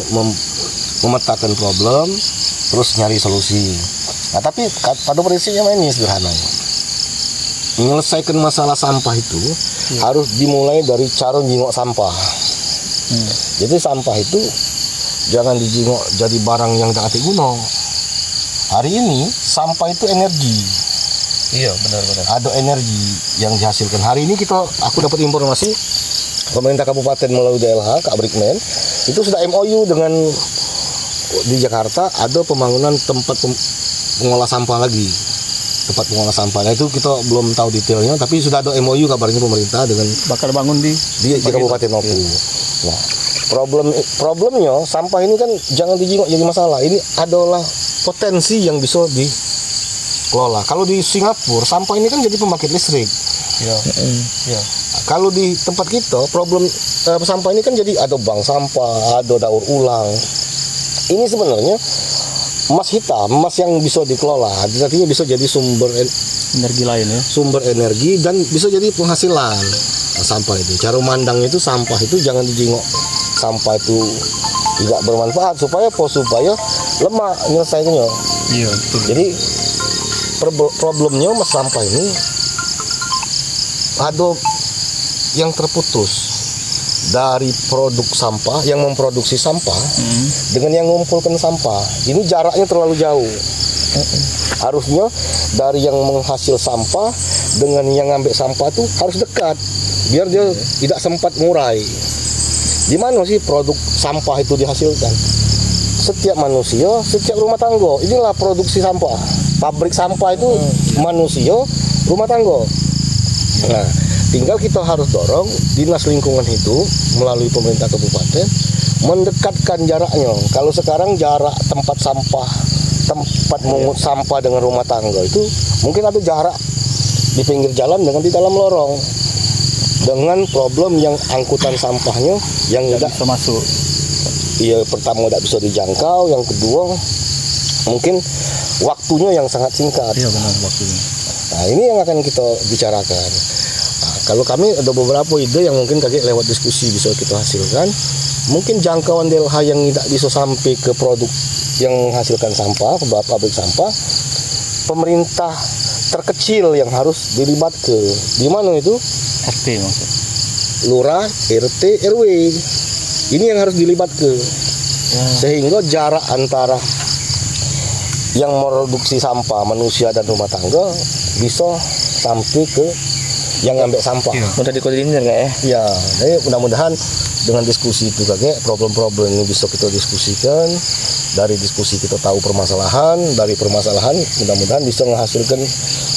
memetakan problem terus nyari solusi. Nah, tapi pada prinsipnya ini sederhana. Menyelesaikan masalah sampah itu harus dimulai dari cara jingok sampah. Jadi sampah itu jangan dijingok jadi barang yang tak guna. Hari ini sampah itu energi. Iya, benar-benar. Ada energi yang dihasilkan. Hari ini aku dapat informasi pemerintah kabupaten melalui DLH, Kak Brikmen, itu sudah MOU dengan di Jakarta ada pembangunan tempat pengolah sampah lagi. Tempat pengolah sampah. Nah, itu kita belum tahu detailnya, tapi sudah ada MOU kabarnya pemerintah dengan bakal bangun di Kabupaten Oku. Nah, problemnya sampah ini kan jangan dijenguk jadi masalah. Ini adalah potensi yang bisa dikelola. Kalau di Singapura sampah ini kan jadi pembangkit listrik. Iya. Iya. Kalau di tempat kita problem sampah ini kan jadi ada bank sampah, ada daur ulang. Ini sebenarnya emas hitam, emas yang bisa dikelola, nantinya bisa jadi sumber energi lain ya. Sumber energi dan bisa jadi penghasilan sampah itu. Cara mandang itu sampah itu jangan dijenguk sampah itu tidak bermanfaat supaya lemah nyelesaikannya. Iya, betul. Jadi problemnya mas sampah ini ada yang terputus dari produk sampah yang memproduksi sampah dengan yang mengumpulkan sampah. Ini jaraknya terlalu jauh. Harusnya dari yang menghasil sampah dengan yang ngambil sampah itu harus dekat biar dia tidak sempat ngurai. Di mana sih produk sampah itu dihasilkan? Setiap manusia, setiap rumah tangga. Inilah produksi sampah. Pabrik sampah itu manusia, rumah tangga. Nah, tinggal kita harus dorong dinas lingkungan hidup melalui pemerintah kabupaten mendekatkan jaraknya. Kalau sekarang jarak tempat mengut sampah dengan rumah tangga itu mungkin ada jarak di pinggir jalan dengan di dalam lorong. Dengan problem yang angkutan sampahnya yang tidak bisa masuk. Iya, pertama tidak bisa dijangkau, yang kedua mungkin waktunya yang sangat singkat. Iya, benar waktunya. Nah, ini yang akan kita bicarakan. Kalau kami ada beberapa ide yang mungkin kaget lewat diskusi bisa kita hasilkan. Mungkin jangkauan DLH yang tidak bisa sampai ke produk yang menghasilkan sampah, pabrik sampah. Pemerintah terkecil yang harus dilibatkan. Di mana itu? RT maksud. Lurah, RT, RW. Ini yang harus dilibatkan. Sehingga jarak antara yang memproduksi sampah manusia dan rumah tangga bisa sampai ke yang ngambil sampah. Mudah dikoordinir nggak ya? Ya, jadi mudah-mudahan dengan diskusi itu kakek problem-problem ini bisa kita diskusikan. Dari diskusi kita tahu permasalahan, dari permasalahan mudah-mudahan bisa menghasilkan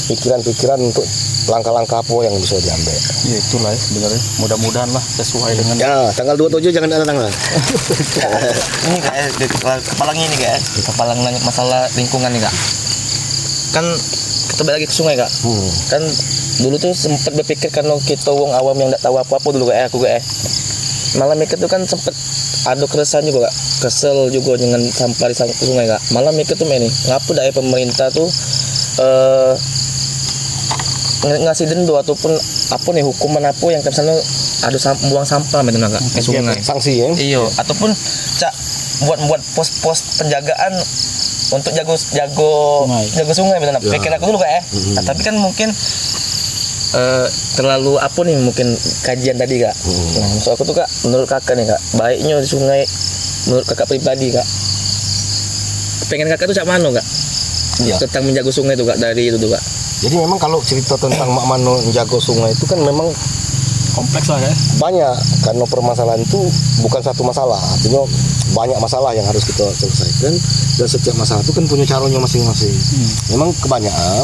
pikiran-pikiran untuk langkah-langkah apa yang bisa diambil. Ya itulah ya sebenarnya. Mudah-mudahan lah sesuai dengan. Ya, tanggal 27 jangan datang lah. Ini kak, kepalangnya ini kak, kepalang nanya masalah lingkungan nih kak. Kan kita balik lagi ke sungai kak. Kan dulu tuh sempat berpikir kalau kita wong awam yang tidak tahu apa-apa dulu kak, aku kak. Malah mikir tuh kan sempat ada keresahan juga kak, kesel juga dengan sampah di sungai kak. Malah mikir tuh ini, ngapa dari pemerintah tuh ngasih denda ataupun apa nih hukuman apa yang misalnya ada buang sampah gitu kak ke sungai. Sanksi ya. Iya, ataupun cak buat pos-pos penjagaan untuk jago sungai betul. Ya. Pikir aku dulu kak ya. Nah, tapi kan mungkin terlalu apa nih mungkin kajian tadi kak. Nah, maksud aku tuh kak, menurut kakak nih kak, baiknya di sungai menurut kakak pribadi kak, pengen kakak tuh cak mana kak? Iya. Tentang menjaga sungai tuh kak, dari itu tuh kak. Jadi memang kalau cerita tentang Mak Mano menjaga sungai itu kan memang Kompleks lah ya. banyak, karena permasalahan itu bukan satu masalah, artinya banyak masalah yang harus kita selesaikan dan setiap masalah itu kan punya caranya masing-masing. Memang kebanyakan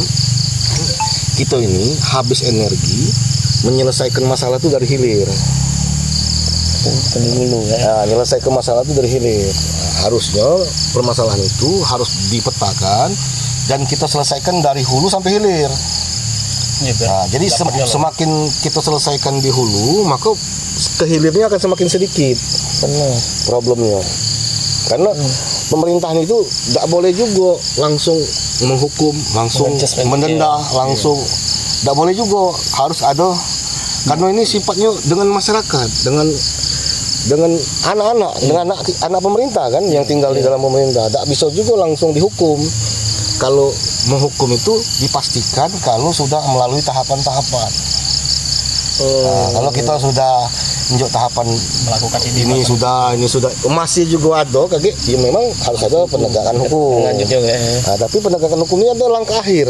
kita ini habis energi menyelesaikan masalah itu dari hilir. Menyelesaikan masalah itu dari hilir. Harusnya permasalahan itu harus dipetakan dan kita selesaikan dari hulu sampai hilir. Nah, jadi semakin kita selesaikan di hulu, maka ke hilirnya akan semakin sedikit problemnya. Karena pemerintahan itu tidak boleh juga langsung menghukum, langsung mendenda, langsung tidak boleh juga, harus ada, karena ini sifatnya dengan masyarakat, dengan anak-anak, dengan anak pemerintah kan yang tinggal di dalam pemerintah, tidak bisa juga langsung dihukum. Kalau menghukum itu dipastikan kalau sudah melalui tahapan-tahapan. Kalau kita sudah menunjuk tahapan Melakukan ini sudah masih juga ada kaget, ya memang harus ada penegakan hukum. Lanjut juga. Tapi penegakan hukum ini ada langkah akhir.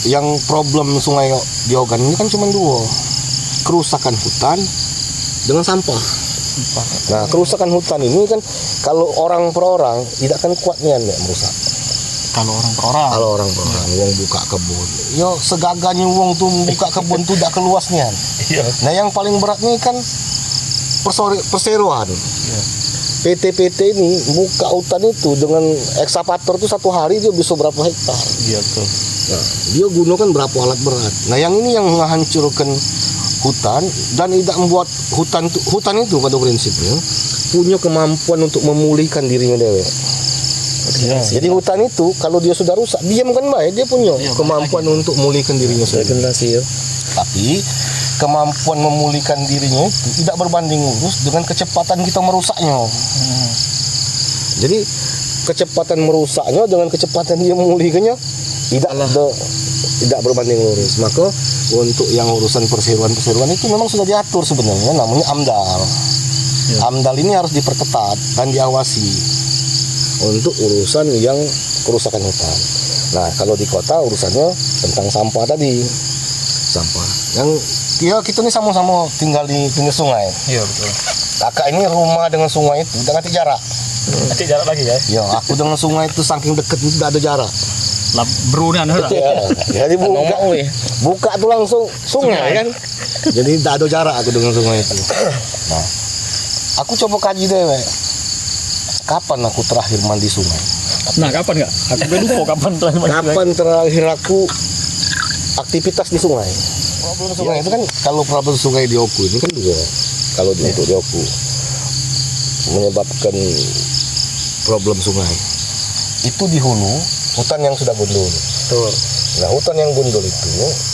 Yang problem sungai di Ogan ini kan cuma dua, kerusakan hutan dengan sampah. Nah, kerusakan hutan ini kan kalau orang per orang tidak akan kuat nih merusak. Kalau orang per orang. Kalau orang per orang, wong buka kebun, yo segaganya wong tuh buka kebun tuh tidak keluasnya. Nah, yang paling berat nih kan perseroan. PT ini buka hutan itu dengan ekskavator tuh satu hari dia bisa berapa hektar. Iya betul. Nah, dia gunakan berapa alat berat. Nah, yang ini yang menghancurkan hutan dan tidak membuat hutan itu pada prinsipnya punya kemampuan untuk memulihkan dirinya dewe. Iya. Jadi hutan itu kalau dia sudah rusak, diam kan baik, dia punya kemampuan untuk memulihkan dirinya sendiri. Tapi kemampuan memulihkan dirinya itu tidak berbanding lurus dengan kecepatan kita merusaknya. Jadi kecepatan merusaknya dengan kecepatan dia memulihkannya tidak berbanding lurus. Maka untuk yang urusan perseroan itu memang sudah diatur sebenarnya, namanya AMDAL. AMDAL ini harus diperketat dan diawasi untuk urusan yang kerusakan hutan. Nah, kalau di kota urusannya tentang sampah tadi. Sampah. Yang kita nih sama-sama tinggal di pinggir sungai. Iya betul. Kakak ini rumah dengan sungai itu udah ngerti jarak. Nanti jarak lagi ya. Ya, aku dengan sungai itu saking deket itu tidak ada jarak. Lah berunan lah. Jadi buka tuh langsung sungai kan. Jadi tidak ada jarak aku dengan sungai itu. Nah, aku coba kaji deh, kapan aku terakhir mandi sungai? Nah, kapan nggak? Aku udah lupa kapan terakhir mandi sungai. Kapan terakhir aku aktivitas di sungai? Problem sungai itu kan, kalau problem sungai di Oku ini kan juga kalau untuk di Oku menyebabkan problem sungai itu di hulu hutan yang sudah gundul. Betul. Nah, hutan yang gundul itu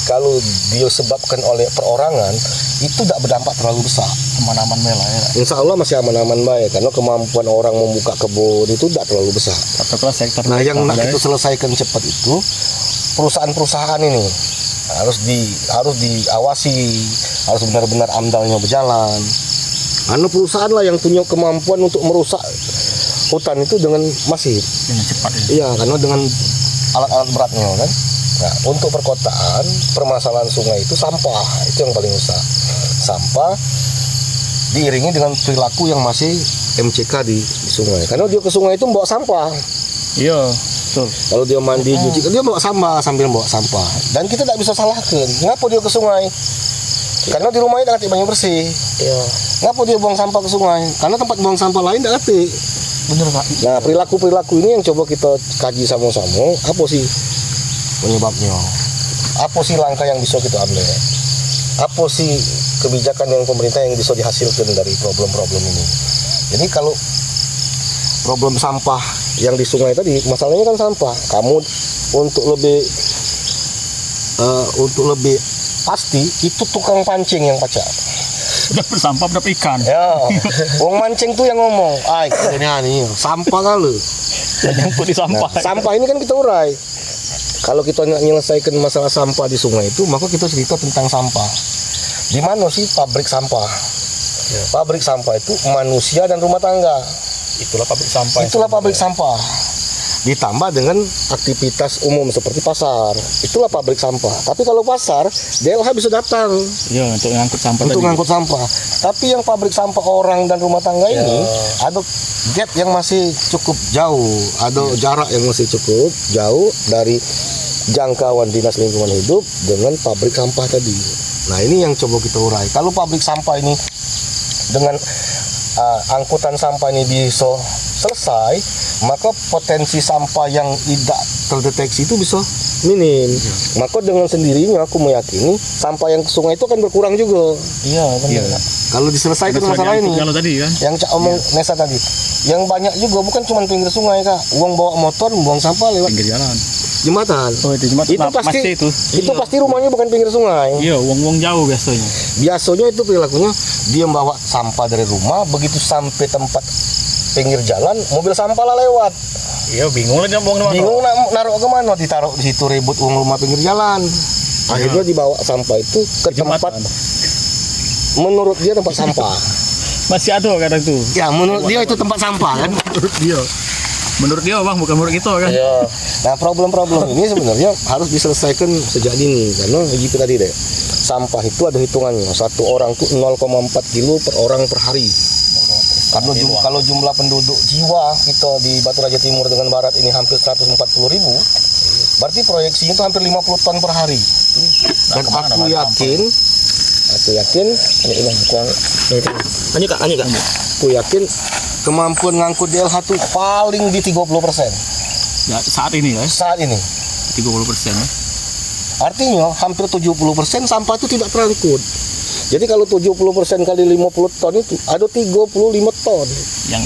kalau dia sebabkan oleh perorangan itu tidak berdampak terlalu besar. Aman-aman mela ya. Insya Allah masih aman-aman baik karena kemampuan orang membuka kebun itu tidak terlalu besar. Katakanlah sektor. Nah, yang nak kita selesaikan cepat itu perusahaan-perusahaan ini harus diawasi, harus benar-benar AMDAL-nya berjalan. Karena perusahaan lah yang punya kemampuan untuk merusak hutan itu dengan masif. Dengan cepat ya. Iya, karena dengan alat-alat beratnya kan. Nah, untuk perkotaan, permasalahan sungai itu sampah, itu yang paling besar. Sampah diiringi dengan perilaku yang masih MCK di sungai. Karena dia ke sungai itu bawa sampah. Iya, betul. Kalau dia mandi, cuci, dia bawa sampah sambil bawa sampah. Dan kita tidak bisa salahkan. Ngapa dia ke sungai? Karena di rumahnya tidak banyak bersih. Iya. Ngapa dia buang sampah ke sungai? Karena tempat buang sampah lain tidak ada. Bener Pak. Nah, perilaku ini yang coba kita kaji sama-sama. Apa sih penyebabnya? Apa sih langkah yang bisa kita ambil? Apa sih kebijakan yang pemerintah yang bisa dihasilkan dari problem-problem ini? Jadi kalau problem sampah yang di sungai tadi, masalahnya kan sampah. Kamu untuk lebih pasti itu tukang pancing yang pacak. Udah bersampah, udah ikan. Ya, wong mancing tuh yang ngomong, ini sampah kali. Nyangkut di sampah. Nah, sampah ini kan kita urai. Kalau kita menyelesaikan masalah sampah di sungai itu, maka kita cerita tentang sampah. Di mana sih pabrik sampah? Ya. Pabrik sampah itu manusia dan rumah tangga. Itulah pabrik sampah. Itulah pabrik sampah. Ditambah dengan aktivitas umum seperti pasar. Itulah pabrik sampah. Tapi kalau pasar, DLH bisa datang. Iya, untuk ngangkut sampah. Untuk ngangkut sampah. Tapi yang pabrik sampah orang dan rumah tangga ini ada gap yang masih cukup jauh, ada jarak yang masih cukup jauh dari jangkauan Dinas Lingkungan Hidup dengan pabrik sampah tadi. Nah, ini yang coba kita urai. Kalau pabrik sampah ini dengan angkutan sampah ini bisa selesai, maka potensi sampah yang tidak terdeteksi itu bisa minim. Maka dengan sendirinya aku meyakini sampah yang ke sungai itu akan berkurang juga. Iya, benar. Kalau diselesaikan masalah ini, kalau tadi kan, yang Cak omong Nesa tadi, yang banyak juga bukan cuma pinggir sungai Kak, uang bawa motor buang sampah lewat pinggir jalan, jembatan. Oh, itu jembatan. Itu pasti itu pasti rumahnya bukan pinggir sungai. Iya, uang jauh biasanya. Biasanya itu perilakunya dia bawa sampah dari rumah, begitu sampai tempat pinggir jalan, mobil sampah lah lewat. Iya, bingung lah buang kemana. Bingung naruh kemana, ditaruh di situ ribut uang rumah pinggir jalan. Akhirnya dibawa sampah itu ke tempat, Kecamatan. menurut dia tempat sampah. Masih ada kadang tuh. Ya, menurut dia itu tempat sampah kan. Menurut dia bang, bukan menurut kita kan. Iya. Nah, problem-problem ini sebenarnya harus diselesaikan sejak dini, karena begitu tadi deh. Sampah itu ada hitungannya. Satu orang tuh 0,4 kilo per orang per hari. Kalau jumlah penduduk jiwa kita di Batu Raja Timur dengan Barat ini hampir 140.000, berarti proyeksinya itu hampir 50 ton per hari. Dan aku yakin, lanjut kak. Aku yakin kemampuan ngangkut DLH itu paling di 30% Ya, saat ini ya, saat ini. 30% ya. Artinya hampir 70% sampah itu tidak terangkut. Jadi kalau 70% kali 50 ton itu ada 35 ton. Yang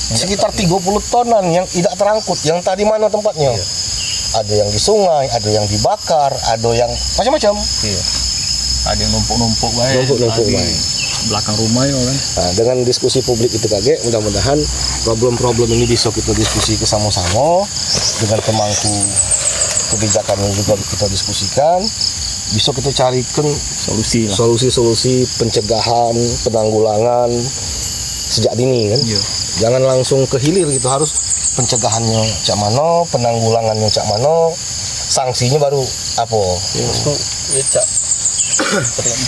Sekitar 30 tonan yang tidak terangkut. Yang tadi mana tempatnya? Ada yang di sungai, ada yang dibakar, ada yang macam-macam. ada yang numpuk-numpuk baik. Numpuk-numpuk di baik. belakang rumah ya kan. Nah, dengan diskusi publik itu kakek, mudah-mudahan problem-problem ini bisa kita diskusi bersama-sama dengan pemangku kebijakan yang juga kita diskusikan. Bisa kita carikan Solusi lah. solusi-solusi pencegahan, penanggulangan sejak dini kan. Iya. Jangan langsung ke hilir gitu, harus pencegahannya cak mano, penanggulangannya cak mano, sanksinya baru apa. Ya cak.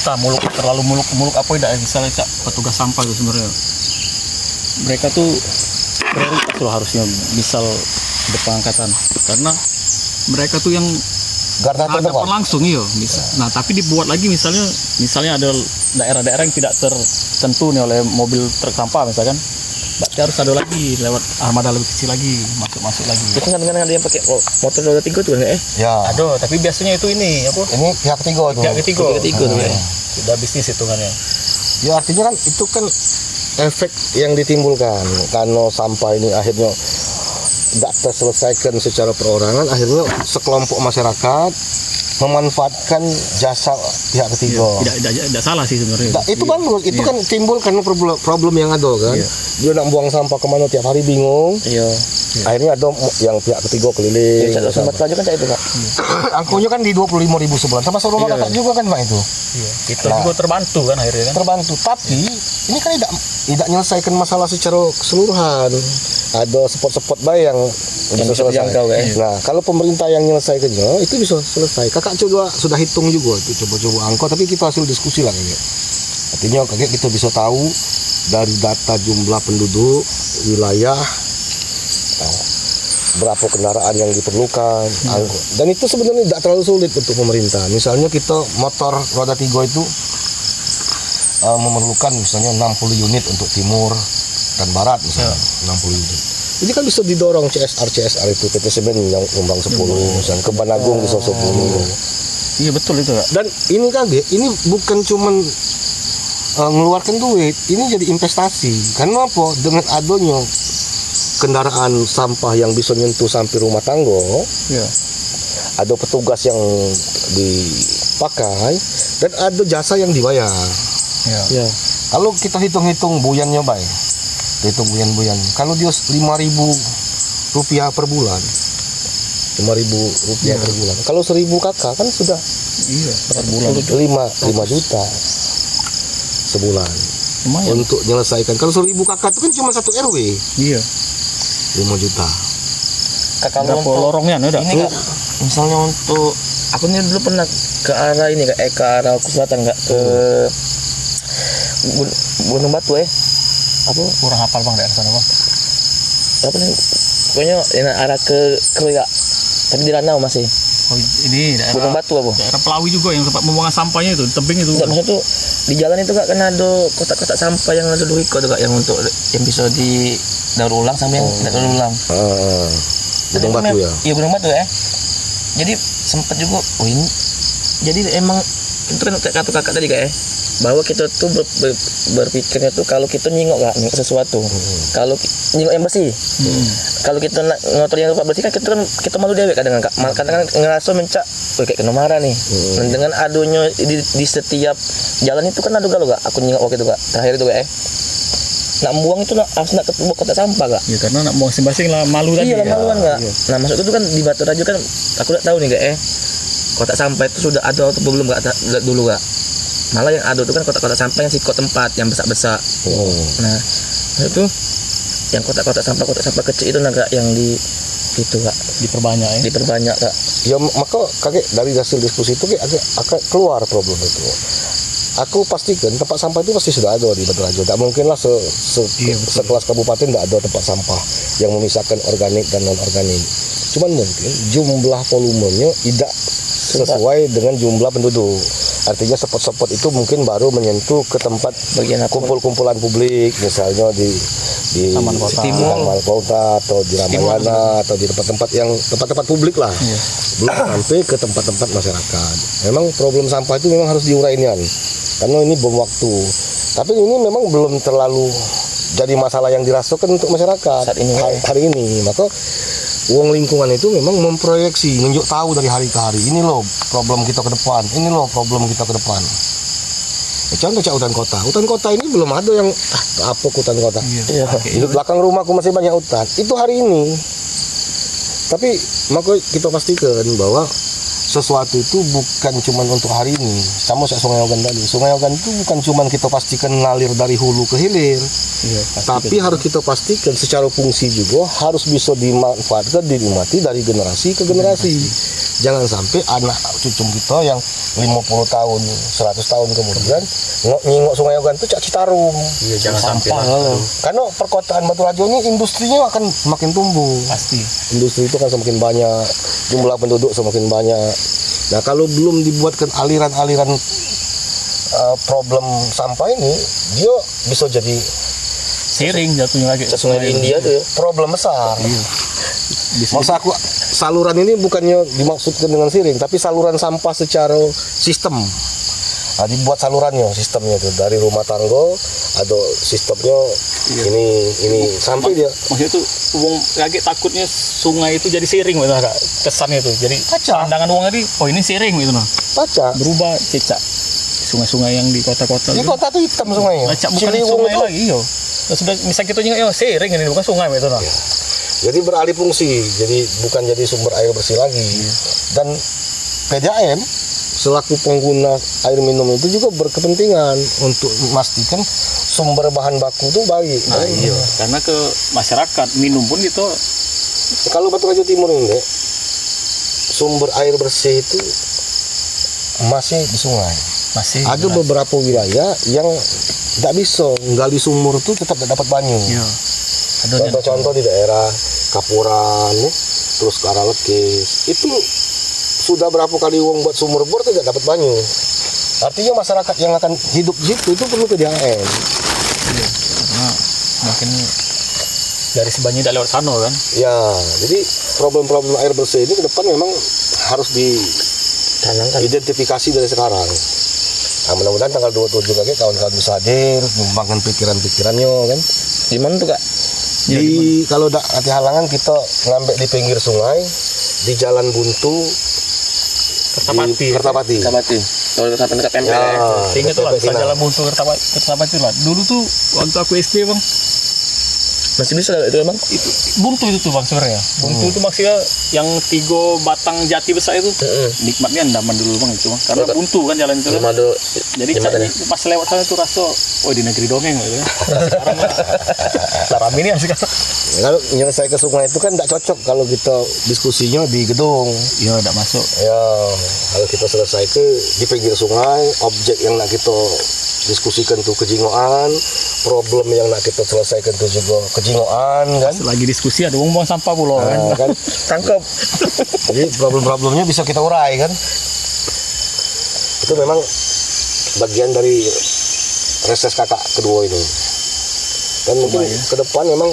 Entah terlalu muluk apa tidak misalnya cak petugas sampah itu sebenarnya. Mereka tuh prioritas loh harusnya misal depan angkatan, karena mereka tuh yang Garda hadapan terdepan. langsung iya. Nah tapi dibuat lagi misalnya ada daerah-daerah yang tidak tersentuh nih oleh mobil truk sampah misalkan, berarti harus ada lagi lewat armada lebih kecil lagi masuk lagi. Itu kan ada yang pakai motor roda 3 tuh kan Ya. Ada tapi biasanya itu ini apa? Ini pihak ketiga itu. Pihak ketiga. tuh ya. Sudah bisnis hitungannya. Ya artinya kan itu kan efek yang ditimbulkan karena sampah ini akhirnya tidak terselesaikan secara perorangan, akhirnya sekelompok masyarakat memanfaatkan jasa pihak ketiga. Tidak salah sih sebenarnya. Nah, itu bagus, itu kan timbul karena problem yang ada kan. Iya. Dia nak buang sampah kemana tiap hari bingung. Iya. Akhirnya ada yang pihak ketiga keliling. Ya, sempat aja kan itu kak. Angkonya kan di 25.000 sebulan. Sama rumah Iya. kakak juga kan Pak itu. Kita Nah. juga terbantu kan akhirnya kan. Terbantu, tapi ini kan tidak menyelesaikan masalah secara keseluruhan. Ada spot-spot baik yang bisa bisa selesai. dijangkau, kan? Nah, kalau pemerintah yang menyelesaikannya itu bisa selesai. Kakak juga sudah hitung juga itu coba-coba angka, tapi kita hasil diskusi lah kakek. Artinya kakek kita bisa tahu dari data jumlah penduduk, wilayah, berapa kendaraan yang diperlukan, dan itu sebenarnya tidak terlalu sulit untuk pemerintah. Misalnya kita motor roda 3 itu memerlukan misalnya 60 unit untuk timur dan barat misalnya, 60 unit. Ini kan bisa didorong CSR itu PT Semen yang nyumbang 10, misalnya ke Banagung bisa 10. Iya betul itu kak. Dan ini kaget, ini bukan cuman mengeluarkan duit, ini jadi investasi. Karena apa? Dengan adanya kendaraan sampah yang bisa nyentuh sampai rumah tangga, Iya. ada petugas yang dipakai, dan ada jasa yang dibayar. Iya. Iya. Kalau kita hitung-hitung buyannya baik, hitung buyan. Kalau dia 5.000 rupiah per bulan, 5.000 rupiah per bulan. Kalau 1.000 kakak kan sudah Iya. Per bulan. 5 juta sebulan Lumayan. untuk menyelesaikan. Kalau 1.000 kakak itu kan cuma satu RW, Iya. 5 juta. Kak, kalau Berapa untuk lorongnya ada? ini kak, misalnya untuk aku ini dulu pernah ke arah ini kak, ke arah selatan kak, ke Gunung Batu apa Kurang hafal bang daerah sana bang. apa nih pokoknya ini arah ke Kruya tapi di Ranau masih Oh ini Gunung daerah Batu apa daerah Pelawi juga yang tempat pembuangan sampahnya itu, tebing itu. enggak maksud tuh di jalan itu kak kan ada kotak-kotak sampah yang ada duit tuh kak yang untuk yang bisa di daur ulang sama yang tidak daur ulang. Gunung Batu ya. Iya Gunung Batu jadi sempat juga ini jadi emang itu kan kata kakak tadi kak bahwa kita tuh berpikirnya tuh kalau kita nyingok sesuatu kalau nyingok yang bersih kalau kita ngotor yang rupa bersih kan kita malu dewek kadang kak kadang ngerasa mencak kayak kena marah nih. Dan dengan adunya di setiap jalan itu kan adu galau kak aku nyingok waktu itu kak terakhir itu kak nak buang itu harus nak ke kotak sampah kak. Ya karena nak buang masing-masing lah malu tadi. Iya ya. maluan kak. Nah maksud itu kan di Batu Raja kan aku udah tahu nih kak kotak sampah itu sudah ada atau belum nggak dulu nggak? Malah yang ada itu kan kotak-kotak sampah yang sikot tempat yang besar-besar. Nah itu yang kotak-kotak sampah kecil itu nggak yang di itu Kak, diperbanyak Kak. Ya maka kakek dari hasil diskusi itu agak keluar problem itu. Aku pastikan tempat sampah itu pasti sudah ada di Batu Rajo. Tak mungkinlah sekelas kabupaten tidak ada tempat sampah yang memisahkan organik dan non organik. Cuman mungkin jumlah volumenya tidak sesuai dengan jumlah penduduk. Artinya spot-spot itu mungkin baru menyentuh ke tempat bagian kumpul-kumpulan publik, misalnya di Taman Kota atau di Ramayana atau di tempat-tempat publik lah. Belum sampai ke tempat-tempat masyarakat. Memang problem sampah itu memang harus diuraikan karena ini bom waktu. Tapi ini memang belum terlalu jadi masalah yang dirasakan untuk masyarakat hari ini. Maka uang lingkungan itu memang memproyeksi, menunjuk tahu dari hari ke hari. Ini loh problem kita ke depan. Ini loh problem kita ke depan. Contoh hutan kota. Hutan kota ini belum ada yang apa hutan kota. Iya. Di belakang rumahku masih banyak hutan. Itu hari ini. Tapi maka kita pastikan bahwa sesuatu itu bukan cuma untuk hari ini. Sama kayak Sungai Ogan tadi. Sungai Ogan itu bukan cuma kita pastikan ngalir dari hulu ke hilir. Tapi harus kita pastikan secara fungsi juga harus bisa dimanfaatkan, dinikmati dari generasi ke generasi. Jangan sampai anak cucu kita yang 50 tahun, 100 tahun kemudian ngingok Sungai Ogan itu Cak Citarum. Iya, jangan sampai lah. Karena perkotaan Batu Rajo ini industrinya akan makin tumbuh. Pasti. Industri itu kan semakin banyak, jumlah penduduk semakin banyak. Nah, kalau belum dibuatkan aliran-aliran problem sampah ini, dia bisa jadi Sering jatuhnya lagi. Sungai di India tuh ya. problem besar. Iya. Maksud aku saluran ini bukannya dimaksudkan dengan siring, tapi saluran sampah secara sistem. Nah, dibuat salurannya, sistemnya itu dari rumah tangga, ada sistemnya ini sampai dia. Maksudnya itu wong kaget takutnya sungai itu jadi siring gitu Kak. Kesannya itu. Jadi pandangan wong tadi, oh ini siring gitu nah. Paca. Berubah cecak. Sungai-sungai yang di kota-kota. Di kota itu hitam sungainya. Cecak bukan sungai lagi yo. Sudah misal kita nyengok siring ini bukan sungai gitu nah. Jadi beralih fungsi, jadi bukan jadi sumber air bersih lagi. Dan PDAM selaku pengguna air minum itu juga berkepentingan untuk memastikan sumber bahan baku itu baik. Nah, iya, karena ke masyarakat minum pun gitu. Kalau Batu Rajo Timur ini sumber air bersih itu masih di sungai. Masih. Ada beberapa wilayah yang tidak bisa gali sumur itu tetap tidak dapat banyu. Iya. Contoh-contoh di daerah Kapuran, terus Karalekis, itu sudah berapa kali uang buat sumur bor tidak dapat banyu. Artinya masyarakat yang akan hidup di situ itu perlu PDAM. Iya. Karena mungkin dari sebanyak tidak lewat sana kan. Ya, jadi problem-problem air bersih ini ke depan memang harus diidentifikasi dari sekarang. Nah, mudah-mudahan tanggal 27 lagi kawan-kawan bisa hadir, mengembangkan pikiran-pikirannya kan. Di mana tuh Kak? Kalau ada halangan kita ngambil di pinggir sungai, di Jalan Buntu, Kertapati. Kalau sampai dekat tempel. Ingat tuh lah, Jalan Buntu Kertapati lah. Dulu tuh waktu aku SD bang, Masih bisa itu emang? itu buntu itu tuh bang sebenarnya. Buntu itu maksudnya yang 3 batang jati besar itu. Nikmatnya andaman dulu bang itu bang. Karena buntu kan jalan itu kan. Jadi pas lewat sana tuh rasa, oh di negeri dongeng gitu ya. Sekarang Taram ini sekarang. Kalau nyelesai ke sungai itu kan tidak cocok kalau kita diskusinya di gedung. Iya, tidak masuk. Ya, kalau kita selesai ke di pinggir sungai, objek yang nak kita diskusikan tuh kejingoan, problem yang nak kita selesaikan tuh juga kejingoan kan. Lagi diskusi ada buang sampah pulau kan. Tangkap. Jadi problem-problemnya bisa kita urai kan. Itu memang bagian dari reses kakak kedua ini. Dan mungkin ke depan memang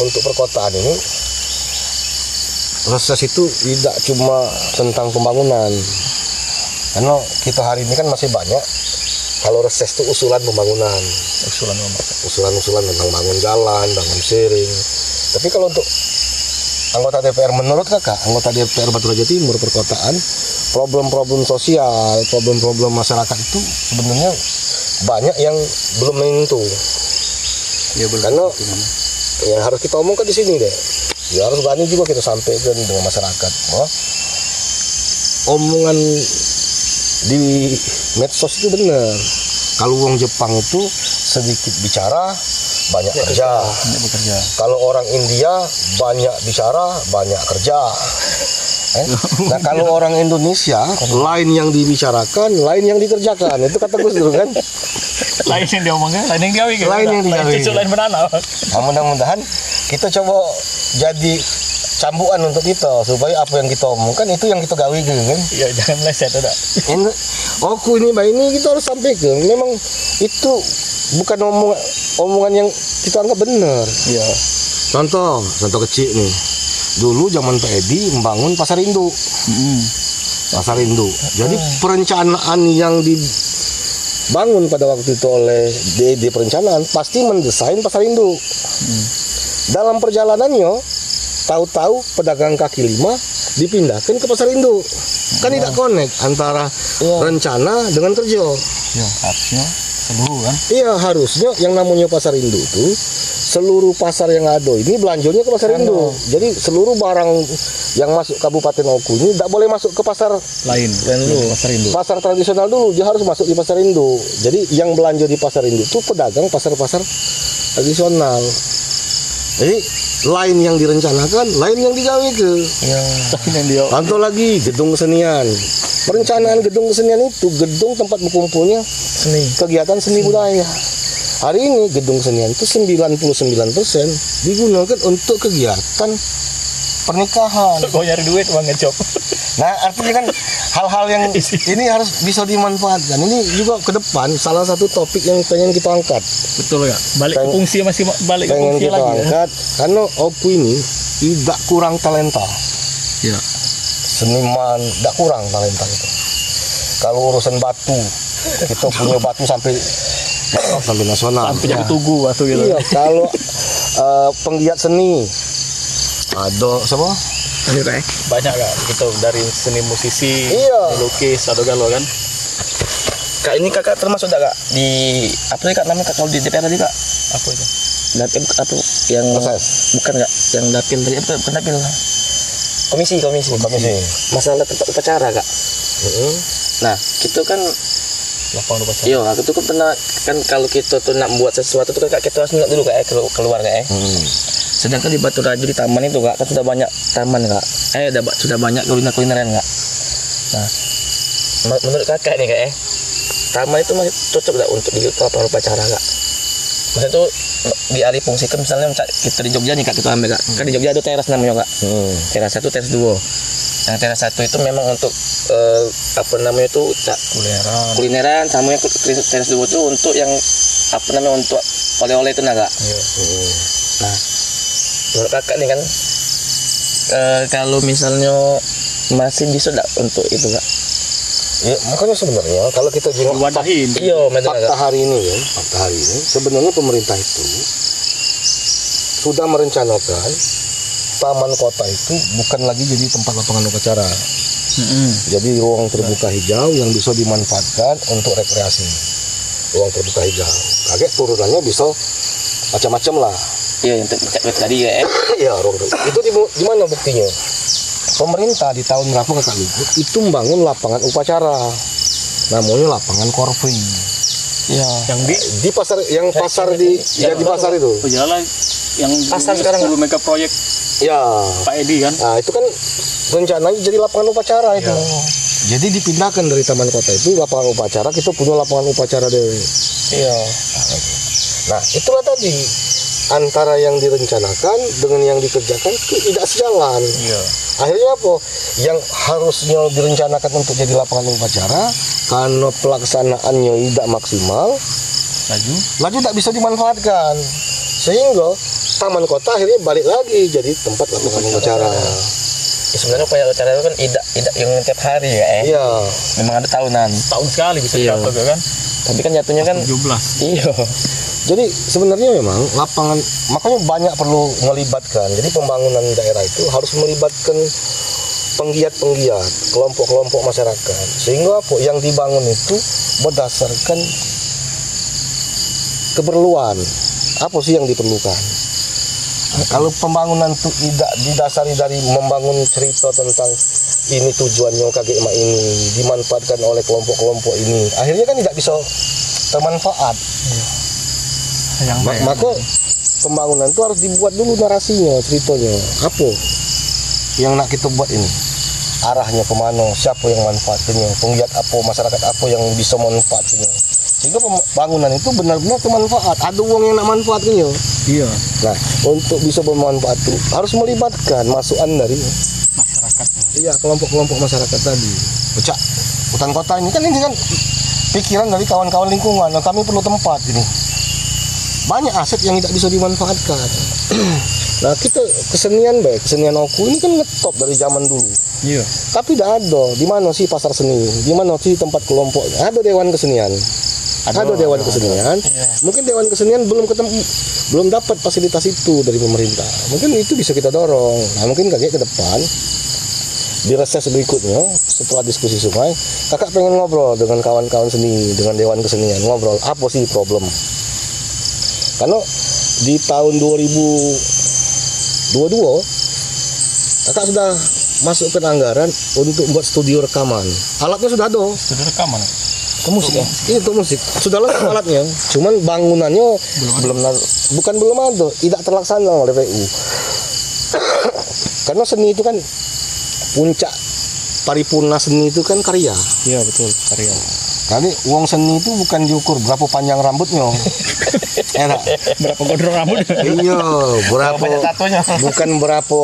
untuk perkotaan ini reses itu tidak cuma tentang pembangunan. Karena kita hari ini kan masih banyak kalau reses itu usulan pembangunan, usulan tentang bangun jalan, bangun sharing. Tapi kalau untuk anggota DPR, menurut kakak, anggota DPR Batu Rajo Timur perkotaan, problem-problem sosial, problem-problem masyarakat itu sebenarnya banyak yang belum menyentuh. Ya, karena yang harus kita omongkan di sini deh, ya harus berani juga kita sampaikan dengan masyarakat bahwa omongan di medsos itu benar. Kalau orang Jepang itu sedikit bicara, banyak kerja. Banyak bekerja. Kalau orang India banyak bicara, banyak kerja. Nah kalau orang Indonesia, lain yang dibicarakan, lain yang dikerjakan. Itu kata Gus Dur kan. Lain yang diomongin, lain yang diawi. Lain yang diawi. Lain cucu, lain menanam. Nah, mudah-mudahan kita coba jadi cambukan untuk kita supaya apa yang kita omongkan itu yang kita gawe gitu kan. Iya, jangan meleset udah. Ini baik ini kita harus sampaikan. Memang itu bukan omongan yang kita anggap benar. Iya. Contoh kecil nih. Dulu zaman Pak Edi membangun pasar induk. Pasar induk. Jadi perencanaan yang dibangun pada waktu itu oleh DED perencanaan pasti mendesain pasar induk. Dalam perjalanannya tahu-tahu pedagang kaki lima dipindahkan ke pasar induk. Kan tidak connect antara rencana dengan kerja. Ya, harusnya seluruh kan. Iya, harusnya yang namanya pasar induk itu seluruh pasar yang ada ini belanjanya ke pasar induk. Jadi seluruh barang yang masuk Kabupaten Oku ini tidak boleh masuk ke pasar Lain dulu, pasar induk. pasar tradisional dulu, dia harus masuk di pasar induk. Jadi yang belanja di pasar induk itu pedagang pasar-pasar tradisional. Jadi lain yang direncanakan, lain yang digawe ke. Yang dia. Contoh lagi gedung kesenian. Perencanaan gedung kesenian itu gedung tempat berkumpulnya kegiatan seni budaya. Hari ini gedung kesenian itu 99% digunakan untuk kegiatan pernikahan. Kau nyari duit uang ngejob. Nah, artinya kan hal-hal yang ini harus bisa dimanfaatkan. Ini juga ke depan salah satu topik yang pengen kita angkat. Betul ya. Balik ke fungsi masih balik ke Pengen fungsi kita lagi. Ya? angkat karena Oku ini tidak kurang talenta. Ya. Seniman tidak kurang talenta itu. Kalau urusan batu, kita punya batu sampai nasional. Sampai jadi tugu atau gitu. Iya, kalau penggiat seni ada siapa? Banyak kan gitu dari seni musisi, Iya. lukis, atau galau kan. Kak, ini kakak termasuk tak kak di apa sih kak namanya kak kalau di DPR tadi kak? Apa itu? Dapil apa yang Proses. bukan kak yang dapil tadi apa bukan dapil komisi masalah tempat upacara kak. Nah itu kan Lapangan upacara. iya aku tuh kan pernah kan kalau kita tuh nak buat sesuatu tuh kan kak kita harus nengok dulu kak keluar kak. Sedangkan di Batu Rajo di taman itu kak kan sudah banyak taman kak sudah banyak kulineran kak. Nah menurut kakak nih kak taman itu masih cocok nggak untuk di lapangan upacara kak? Maksudnya tuh dialih fungsikan misalnya kita di Jogja nih kak kita ambil kak kan di Jogja ada teras namanya kak. Teras 1 teras 2. Yang teras 1 itu memang untuk apa namanya itu kulineran sama yang teras 2 itu untuk yang apa namanya untuk oleh-oleh itu naga. Nah menurut kakak nih kan kalau misalnya masih bisa enggak untuk itu kak? Ya, makanya sebenarnya kalau kita Wadahin. fakta hari ini sebenarnya pemerintah itu sudah merencanakan taman kota itu bukan lagi jadi tempat lapangan upacara. Jadi ruang terbuka hijau yang bisa dimanfaatkan untuk rekreasi. Ruang terbuka hijau. Kaget turunannya bisa macam-macam lah. Iya yang tadi ya. Iya, ruang terbuka. Itu di mana buktinya? Pemerintah di tahun berapa kakak lupa itu membangun lapangan upacara. Namanya lapangan Korfri. Iya. Yang Di pasar jadi pasar itu. Jalan yang Pasar dulu sekarang 10 mega proyek Ya. Pak Edi kan. Nah, itu kan rencananya jadi lapangan upacara itu. Jadi dipindahkan dari taman kota itu lapangan upacara, kita punya lapangan upacara dari. Iya. Nah, itulah tadi antara yang direncanakan dengan yang dikerjakan itu tidak sejalan. Iya. Akhirnya apa? Yang harusnya direncanakan untuk jadi lapangan upacara karena pelaksanaannya tidak maksimal, laju tak bisa dimanfaatkan. Sehingga taman kota akhirnya balik lagi jadi tempat lapangan upacara. Ya, sebenarnya upaya upacara itu kan tidak yang tiap hari ya Iya. Memang ada tahunan. Tahun sekali bisa Iya. dicatat kan. Tapi kan jatuhnya kan 17. iya. Jadi sebenarnya memang lapangan, makanya banyak perlu melibatkan. Jadi pembangunan daerah itu harus melibatkan penggiat-penggiat, kelompok-kelompok masyarakat. Sehingga apa yang dibangun itu berdasarkan keperluan. Apa sih yang diperlukan? Kalau pembangunan itu tidak didasari dari membangun cerita tentang ini tujuannya KG Emak ini dimanfaatkan oleh kelompok-kelompok ini, akhirnya kan tidak bisa termanfaat. Maka pembangunan itu harus dibuat dulu narasinya, ceritanya apa yang nak kita buat ini, arahnya kemana, siapa yang manfaatnya, penggiat apa, masyarakat apa yang bisa manfaatnya, sehingga pembangunan itu benar-benar bermanfaat. Ada uang yang nak manfaatnya. Iya. Nah, untuk bisa bermanfaat itu harus melibatkan masukan dari Masyarakat. iya kelompok-kelompok masyarakat tadi. Pecah hutan kota ini kan pikiran dari kawan-kawan lingkungan. Nah, kami perlu tempat ini. Banyak aset yang tidak bisa dimanfaatkan. Nah, kita kesenian oku ini kan ngetop dari zaman dulu. Iya. Tapi tidak ada. Di mana sih pasar seni? Di mana sih tempat kelompok? Ada dewan kesenian. Ada dewan kesenian. Iya. Mungkin dewan kesenian belum ketemu, belum dapat fasilitas itu dari pemerintah. Mungkin itu bisa kita dorong. Nah, mungkin kakek ke depan di reses berikutnya setelah diskusi sungai, kakak pengen ngobrol dengan kawan-kawan seni, dengan dewan kesenian, ngobrol apa sih problem. Karena di tahun 2022 kakak sudah masukkan anggaran untuk membuat studio rekaman. Alatnya sudah ada. Studio rekaman. Ke musik ya? Ini untuk musik. Sudah lengkap alatnya. Cuman bangunannya belum ada. Tidak terlaksana oleh PU. Karena seni itu kan puncak paripurna seni itu kan karya. Iya betul, karya. Jadi uang seni itu bukan diukur berapa panjang rambutnya. Enak. Berapa gondrong rambut? Iya, berapa banyak tatonya. bukan berapa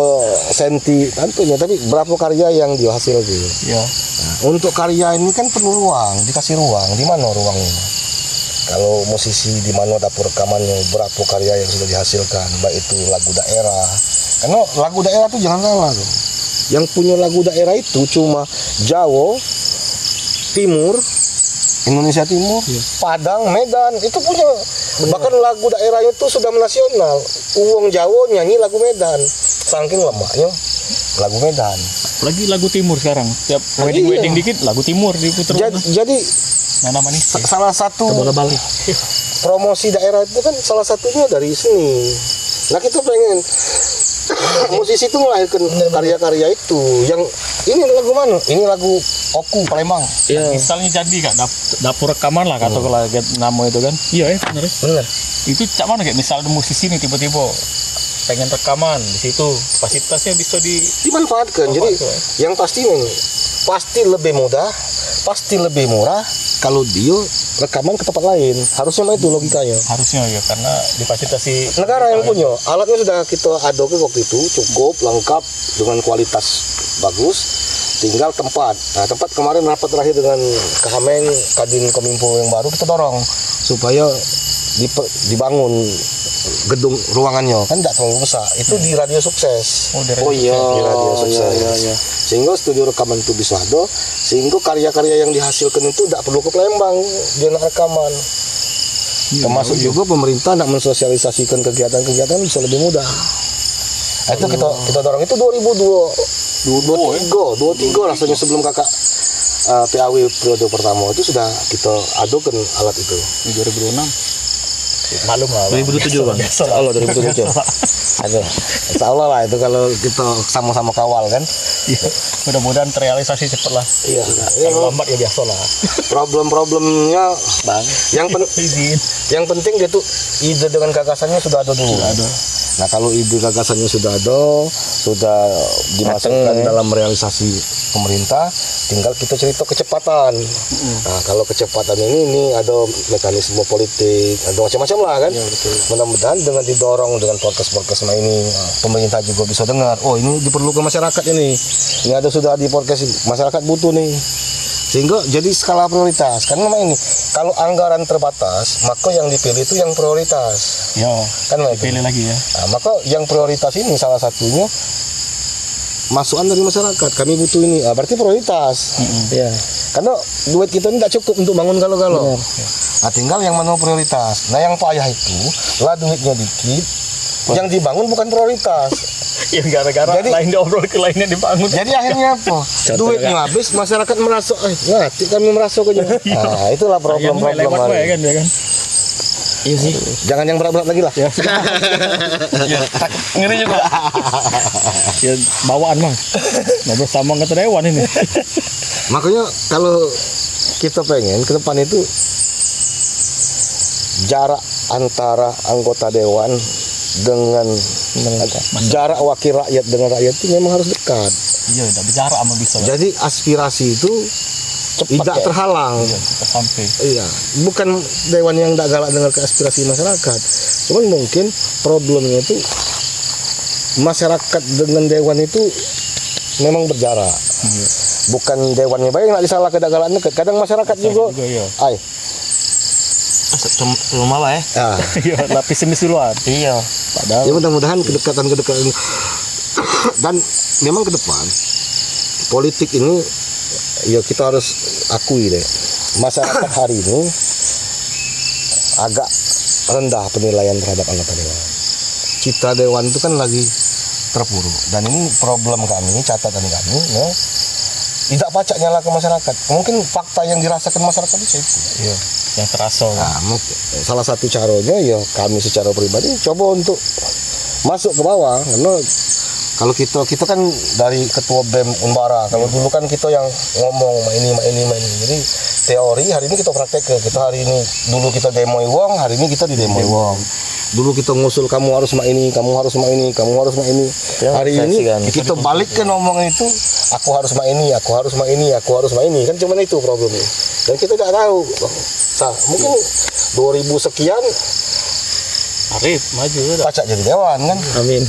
senti tatonya, tapi berapa karya yang dihasilkan. Iya. Nah, untuk karya ini kan perlu ruang, dikasih ruang. Di mana ruangnya? Kalau musisi di mana dapur rekamannya, berapa karya yang sudah dihasilkan, baik itu lagu daerah. Karena lagu daerah itu jangan salah tuh. Yang punya lagu daerah itu cuma Jawa, Timur, Indonesia Timur, Padang, Medan, itu punya. Bahkan lagu daerah itu sudah nasional. Uang Jawa nyanyi lagu Medan, saking lemahnya lagu Medan. Lagi lagu timur sekarang. Tiap wedding dikit lagu timur diputer. Jadi Nana manis. salah satu Bola balik. promosi daerah itu kan salah satunya dari seni. Nah, kita pengen musisi itu melahirkan karya-karya itu. Yang ini lagu mana? Ini lagu Oku Palembang. Iya. Misalnya jadi kak dapur rekaman lah kata kalau nama itu kan. Iya ya benar. Bener. Itu cak mana kayak misalnya musisi nih tiba-tiba pengen rekaman di situ fasilitasnya bisa Dimanfaatkan. Jadi yang pasti ini pasti lebih mudah, pasti lebih murah kalau dia rekaman ke tempat lain. Harusnya itu logikanya. harusnya ya karena difasilitasi Negara yang punya alatnya sudah kita adoke waktu itu cukup lengkap dengan kualitas bagus, tinggal tempat. Nah, tempat kemarin rapat terakhir dengan Kahameng Kadin Kominfo yang baru kita dorong supaya dibangun gedung ruangannya kan tidak terlalu besar. Itu di Radio Sukses. Di Radio Sukses. Iya. Sehingga studio rekaman itu bisa ada, sehingga karya-karya yang dihasilkan itu tidak perlu ke Palembang dia nak rekaman. Termasuk juga pemerintah nak mensosialisasikan kegiatan-kegiatan bisa lebih mudah. Nah, itu kita dorong itu 2023 rasanya sebelum kakak PAW periode pertama itu sudah kita adukan alat itu. di 2006 malum lah 2007 bang. Allah 2007. Aduh, insya Allah lah itu kalau kita sama-sama kawal kan. iya mudah-mudahan terrealisasi cepat lah Iya. kalau lambat ya biasa lah Problem-problemnya bang izin yang penting dia tuh ide dengan gagasannya sudah ada dulu. ada Nah, kalau ide gagasannya sudah ada, sudah dimasukkan dalam realisasi pemerintah, tinggal kita cerita kecepatan. Nah, kalau kecepatan ini ada mekanisme politik, ada macam-macam lah kan. Ya, betul. Mudah-mudahan dengan didorong dengan podcast ini, pemerintah juga bisa dengar. Oh, ini diperlukan masyarakat ini. Ini ada sudah di podcast masyarakat butuh nih. Sehingga jadi skala prioritas. Karena memang ini kalau anggaran terbatas, maka yang dipilih itu yang prioritas. ya Kan itu. pilih lagi ya Nah, maka yang prioritas ini salah satunya masukan dari masyarakat. Kami butuh ini. Ah, berarti prioritas. Iya. Karena duit kita ini tidak cukup untuk bangun galau-galau. Nah, tinggal yang mana prioritas. Nah, yang payah itu lah duitnya dikit, yang dibangun bukan prioritas. ya gara-gara Jadi- lain diobrol ke lainnya dibangun Jadi akhirnya apa? Duitnya habis, masyarakat merasa, ngati kami merasa kayaknya. Nah, itulah yang problem-problem lewat hari. kan ya kan Iya sih. Jangan yang berat-berat lagi lah. Ya, Iya, takut ngeri juga. ya bawaan Bang. Ngobrol sama anggota dewan ini. Makanya kalau kita pengen ke depan itu jarak antara anggota dewan dengan jarak wakil rakyat dengan rakyat itu memang harus dekat. Iya, udah bicara sama bisa. Jadi aspirasi itu tidak terhalang. Iya, kita sampai. Iya, bukan dewan yang tidak galak dengar ke aspirasi masyarakat. Cuman mungkin problemnya itu masyarakat dengan dewan itu memang berjarak. Iya. Bukan dewannya baik nggak disalah ke galaknya. Kadang masyarakat juga. Iya. Ay, Rumah lah ya. nah, Iya, lapisin di duluan. Iya. Padahal ya mudah-mudahan kedekatan dan memang ke depan politik ini ya kita harus akui deh, masyarakat hari ini agak rendah penilaian terhadap anggota dewan. Citra dewan itu kan lagi terpuruk dan ini problem kami, catatan kami ya, tidak pacak nyala ke masyarakat. Mungkin fakta yang dirasakan masyarakat itu. iya, yang terasa. Nah, salah satu caranya ya kami secara pribadi coba untuk masuk ke bawah, karena kalau kita kan dari ketua BEM Unbara, kalau dulu kan kita yang ngomong ini. Jadi teori hari ini kita praktek kita hari ini, dulu kita demoi wong, hari ini kita didemoi wong. Dulu kita ngusul kamu harus ini, kamu harus ini. Hari ini kita balik ke ngomong itu, aku harus ini, aku harus ini. Kan cuma itu problemnya. Dan kita tidak tahu. Mungkin 2000 sekian Arif maju udah. pacak jadi dewan kan. Amin.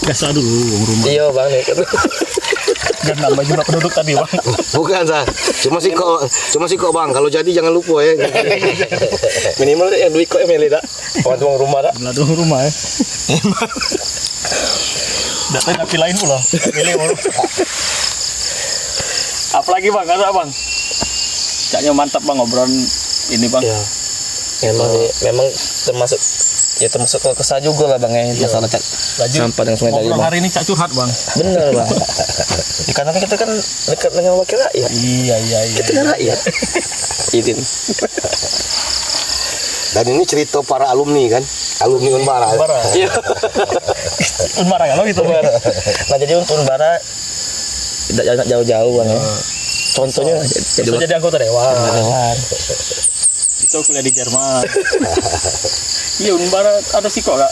Biasa dulu rumah. Iya bang. Dan nambah jumlah penduduk tadi Bang. Bukan cuma sih kok bang. Kalau jadi jangan lupa ya. Minimal yang duit kok emeli dah. Orang tuang rumah dah. Jumlah dua rumah ya. Datanya napi lain pula. Milih baru. Apalagi Bang, ada Bang? Caknya mantap Bang obrolan ini Bang. Iya. Memang termasuk ke kesah juga lah bang ya, masalah cat sampah dengan sungai tadi Ngobrol bang. hari ini Cak curhat Bang. Bener bang. Ya, karena kan kita kan dekat dengan wakil rakyat. Iya. Kita kan rakyat. Izin. Dan ini cerita para alumni kan, alumni Unbara. Unbara. Iya. Unbara kalau gitu. Nah jadi untuk Unbara tidak jauh-jauh bang ya. Contohnya Jadi anggota dewan. dewan. Itu kuliah di Jerman. Iya, Unbara ada sih kok Kak.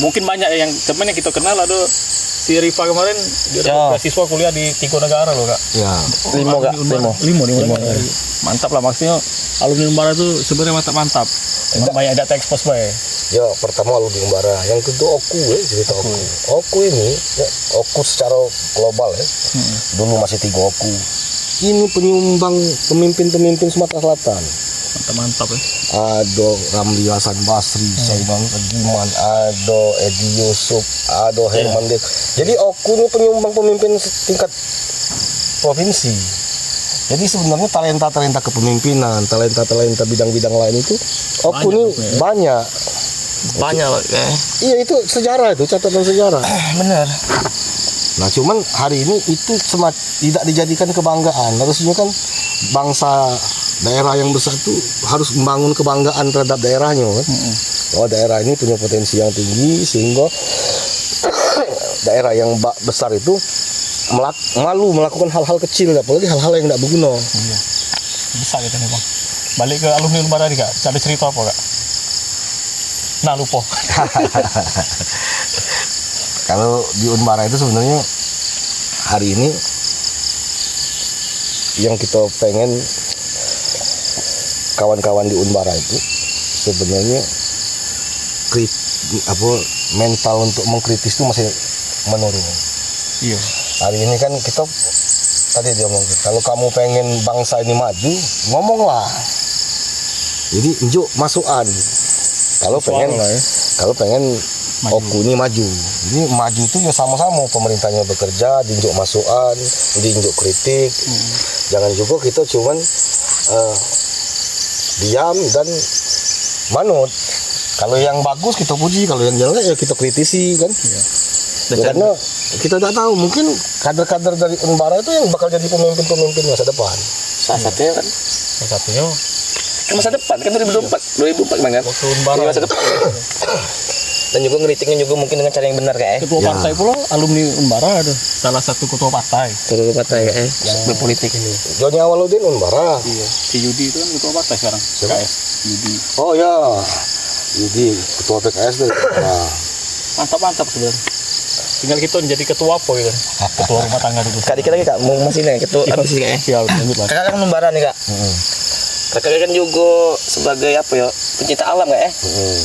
Mungkin banyak yang temen yang kita kenal, ada si Rifa kemarin dia beasiswa kuliah di 3 negara loh Kak. Ya. Limo negara. Mantap lah, maksudnya alumni Unbara itu sebenarnya mantap. Memang banyak data expose bae. Ya, pertama alumni Unbara, yang kedua Oku cerita Oku. Oku ini ya, Oku secara global ya. Dulu masih 3 Oku. Ini penyumbang pemimpin-pemimpin Sumatera Selatan. Mantap ya. Ada Ramli Hasan Basri, Saibang Giman, ada Edi Yusuf, ada Herman Dev. Jadi Oku ini penyumbang pemimpin tingkat provinsi. Jadi sebenarnya talenta kepemimpinan, talenta bidang-bidang lain itu Oku ini banyak. Banyak loh ya. Iya, itu sejarah, itu catatan sejarah. Bener. Nah, cuman hari ini itu tidak dijadikan kebanggaan. Harusnya kan bangsa daerah yang bersatu harus membangun kebanggaan terhadap daerahnya kan. Oh, daerah ini punya potensi yang tinggi sehingga daerah yang besar itu malu melakukan hal-hal kecil, apalagi hal-hal yang tidak berguna. Iya. Bisa gitu nih Bang. Balik ke alumni Unbara nih Kak. Ada cerita apa Kak? Nah, lupa. Kalau di Unbara itu sebenarnya hari ini yang kita pengen kawan-kawan di Unbara itu sebenarnya mental untuk mengkritis itu masih menurun. Iya. Hari ini kan kita tadi dia ngomong, kalau kamu pengen bangsa ini maju, ngomonglah. Jadi njuk masukan. Kalau pengen Oku ini maju. Ini maju itu ya sama-sama pemerintahnya bekerja, diinjuk masukan, diinjuk kritik. Jangan juga kita cuman diam dan manut. Kalau yang bagus kita puji, kalau yang jelek ya kita kritisi kan. Iya. Ya, karena kita tidak tahu, mungkin kader-kader dari Unbara itu yang bakal jadi pemimpin-pemimpin masa depan. Salah satunya kan Salah satunya Kan masa depan kan 2024 Bang kan. waktu Unbara. Ini masa depan. Dan juga ngeritiknya juga mungkin dengan cara yang benar kayak Ketua partai pula alumni Unbara ada. Salah satu ketua partai. seluruh partai kayak berpolitik ini. Joni Awaludin Unbara. Iya. Si Yudi itu kan ketua partai sekarang. PKS. Yudi. Oh ya, Yudi ketua PKS tuh. Nah, Mantap sebenarnya. Tinggal kita jadi ketua apa gitu. Ketua rumah tangga dulu. Kak dikit lagi Kak, mau masih nih ketua habis sih kayaknya. Siap, lanjut lah. Kakak kan membara nih Kak. Kakak kan juga sebagai apa ya pencinta alam Kak ya.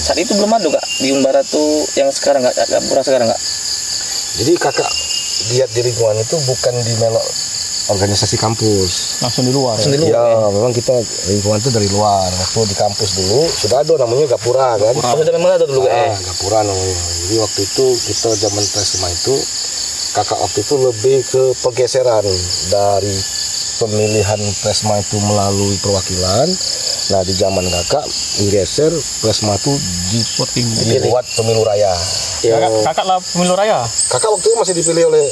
Saat itu belum ada Kak di Unbara tuh yang sekarang Kak, Gapura sekarang Kak. jadi kakak lihat di lingkungan itu bukan di melok organisasi kampus. Langsung di luar. Langsung di Ya, luar. memang kita lingkungan itu dari luar. Waktu di kampus dulu sudah ada namanya Gapura kan. Oh, sudah memang ada dulu Kak ya. Gapura namanya. Jadi waktu itu kita zaman Presma itu kakak waktu itu lebih ke pergeseran dari pemilihan Presma itu melalui perwakilan. Nah di zaman kakak menggeser Presma itu dibuat pemilu raya. Kakak lah pemilu raya. Kakak waktu itu masih dipilih oleh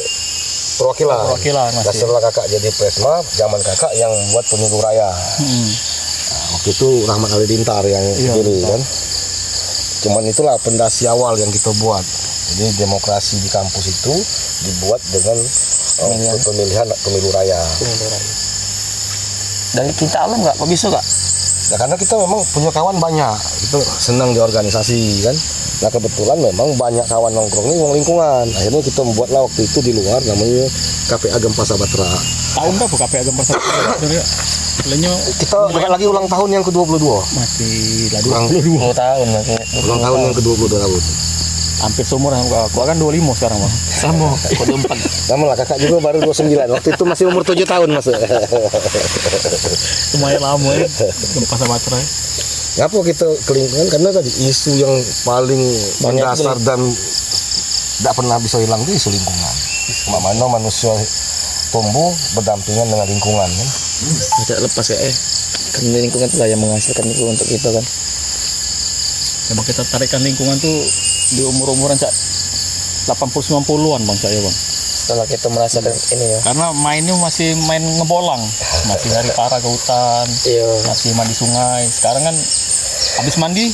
perwakilan. Perwakilan Nah, masih. setelah kakak jadi Presma, zaman kakak yang buat pemilu raya. Waktu itu Rahmat Ali Dintar yang dipilih kan. Cuman itulah pondasi awal yang kita buat. Jadi demokrasi di kampus itu dibuat dengan pemilihan pemilu raya. Dari cinta alam Kak, kok bisa Kak? Nah, karena kita memang punya kawan banyak, itu senang di organisasi kan. Nah kebetulan memang banyak kawan nongkrong ini wong lingkungan. Akhirnya kita membuatlah waktu itu di luar namanya KPA Gempa Sabatra. Tahun berapa KPA Gempa Sabatra? Lainnya Kita bentar lagi ulang tahun yang ke-22. masih lah Ulang, 22. 10 tahun masih. ulang tahun yang ke-22 tahun. Hampir seumur sama aku kan 25 sekarang Bang. Sama, kode 4. Sama lah kakak juga baru 29. Waktu itu masih umur 7 tahun masuk. Lumayan lama ya Gempa Sabatra. Ngapa kita ke lingkungan? Karena tadi isu yang paling mendasar dan tidak pernah bisa hilang itu isu lingkungan. Mana manusia tumbuh berdampingan dengan lingkungan kan. Tidak lepas Kak ya. Kan lingkungan itu lah yang menghasilkan itu untuk kita kan. Emang kita tarikan lingkungan tuh di umur-umuran 80-90-an Bang saya Bang. Setelah kita merasakan ini ya. Karena mainnya masih main ngebolang. Masih dari para ke hutan. Iya. Masih mandi sungai. Sekarang kan habis mandi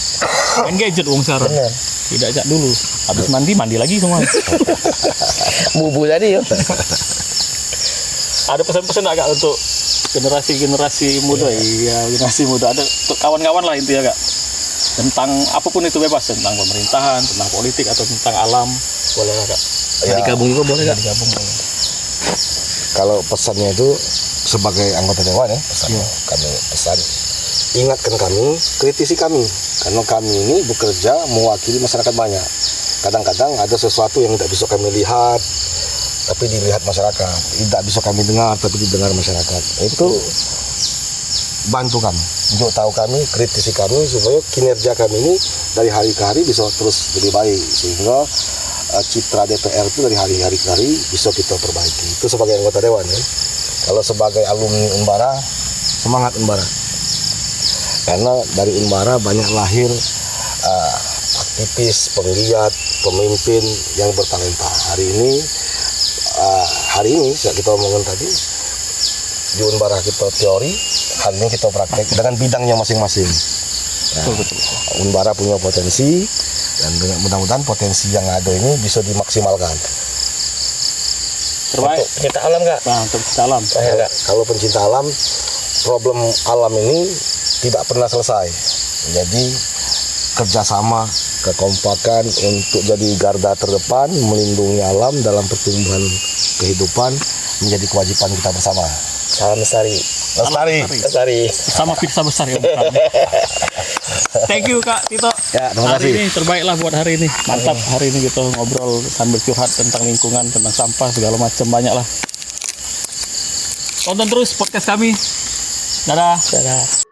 main gadget Bang sekarang. Benar. Tidak jak dulu. Habis mandi lagi semua. Bubu tadi ya. Ada pesan-pesan agak untuk generasi muda? Iya, generasi muda. Ada untuk kawan-kawan lah intinya Kak. Tentang apapun itu bebas, tentang pemerintahan, tentang politik atau tentang alam, boleh Kak. Ya, Digabung juga boleh Kak. Digabung boleh. kalau pesannya itu sebagai anggota dewan ya pesannya kami pesan ingatkan kami, kritisi kami karena kami ini bekerja mewakili masyarakat banyak. Kadang-kadang ada sesuatu yang tidak bisa kami lihat tapi dilihat masyarakat, tidak bisa kami dengar tapi didengar masyarakat. Itu bantu kami, tunjuk tahu kami, kritisi kami supaya kinerja kami ini dari hari ke hari bisa terus lebih baik sehingga citra DPR itu dari hari ke hari bisa kita perbaiki. Itu sebagai anggota dewan ya. Kalau sebagai alumni Unbara, semangat Unbara. Karena dari Unbara banyak lahir aktivis, penggiat, pemimpin yang bertalenta. Hari ini kita omongin tadi di Unbara kita teori, hari ini kita praktek dengan bidangnya masing-masing. Nah, Unbara punya potensi dan dengan mudah-mudahan potensi yang ada ini bisa dimaksimalkan. Terbaik. Untuk pencinta alam Kak. Nah, untuk pencinta alam. Kak. Kalau pencinta alam, problem alam ini tidak pernah selesai. Jadi kerjasama, kekompakan untuk jadi garda terdepan melindungi alam dalam pertumbuhan kehidupan menjadi kewajiban kita bersama. Salam lestari. Lestari. Sama pizza besar ya. Bukan. Thank you Kak Tito. Ya, terima Hari kasih. ini terbaik lah buat hari ini. Mantap hari ini kita ngobrol sambil curhat tentang lingkungan, tentang sampah segala macam banyak lah. Tonton terus podcast kami. Dadah. Dadah.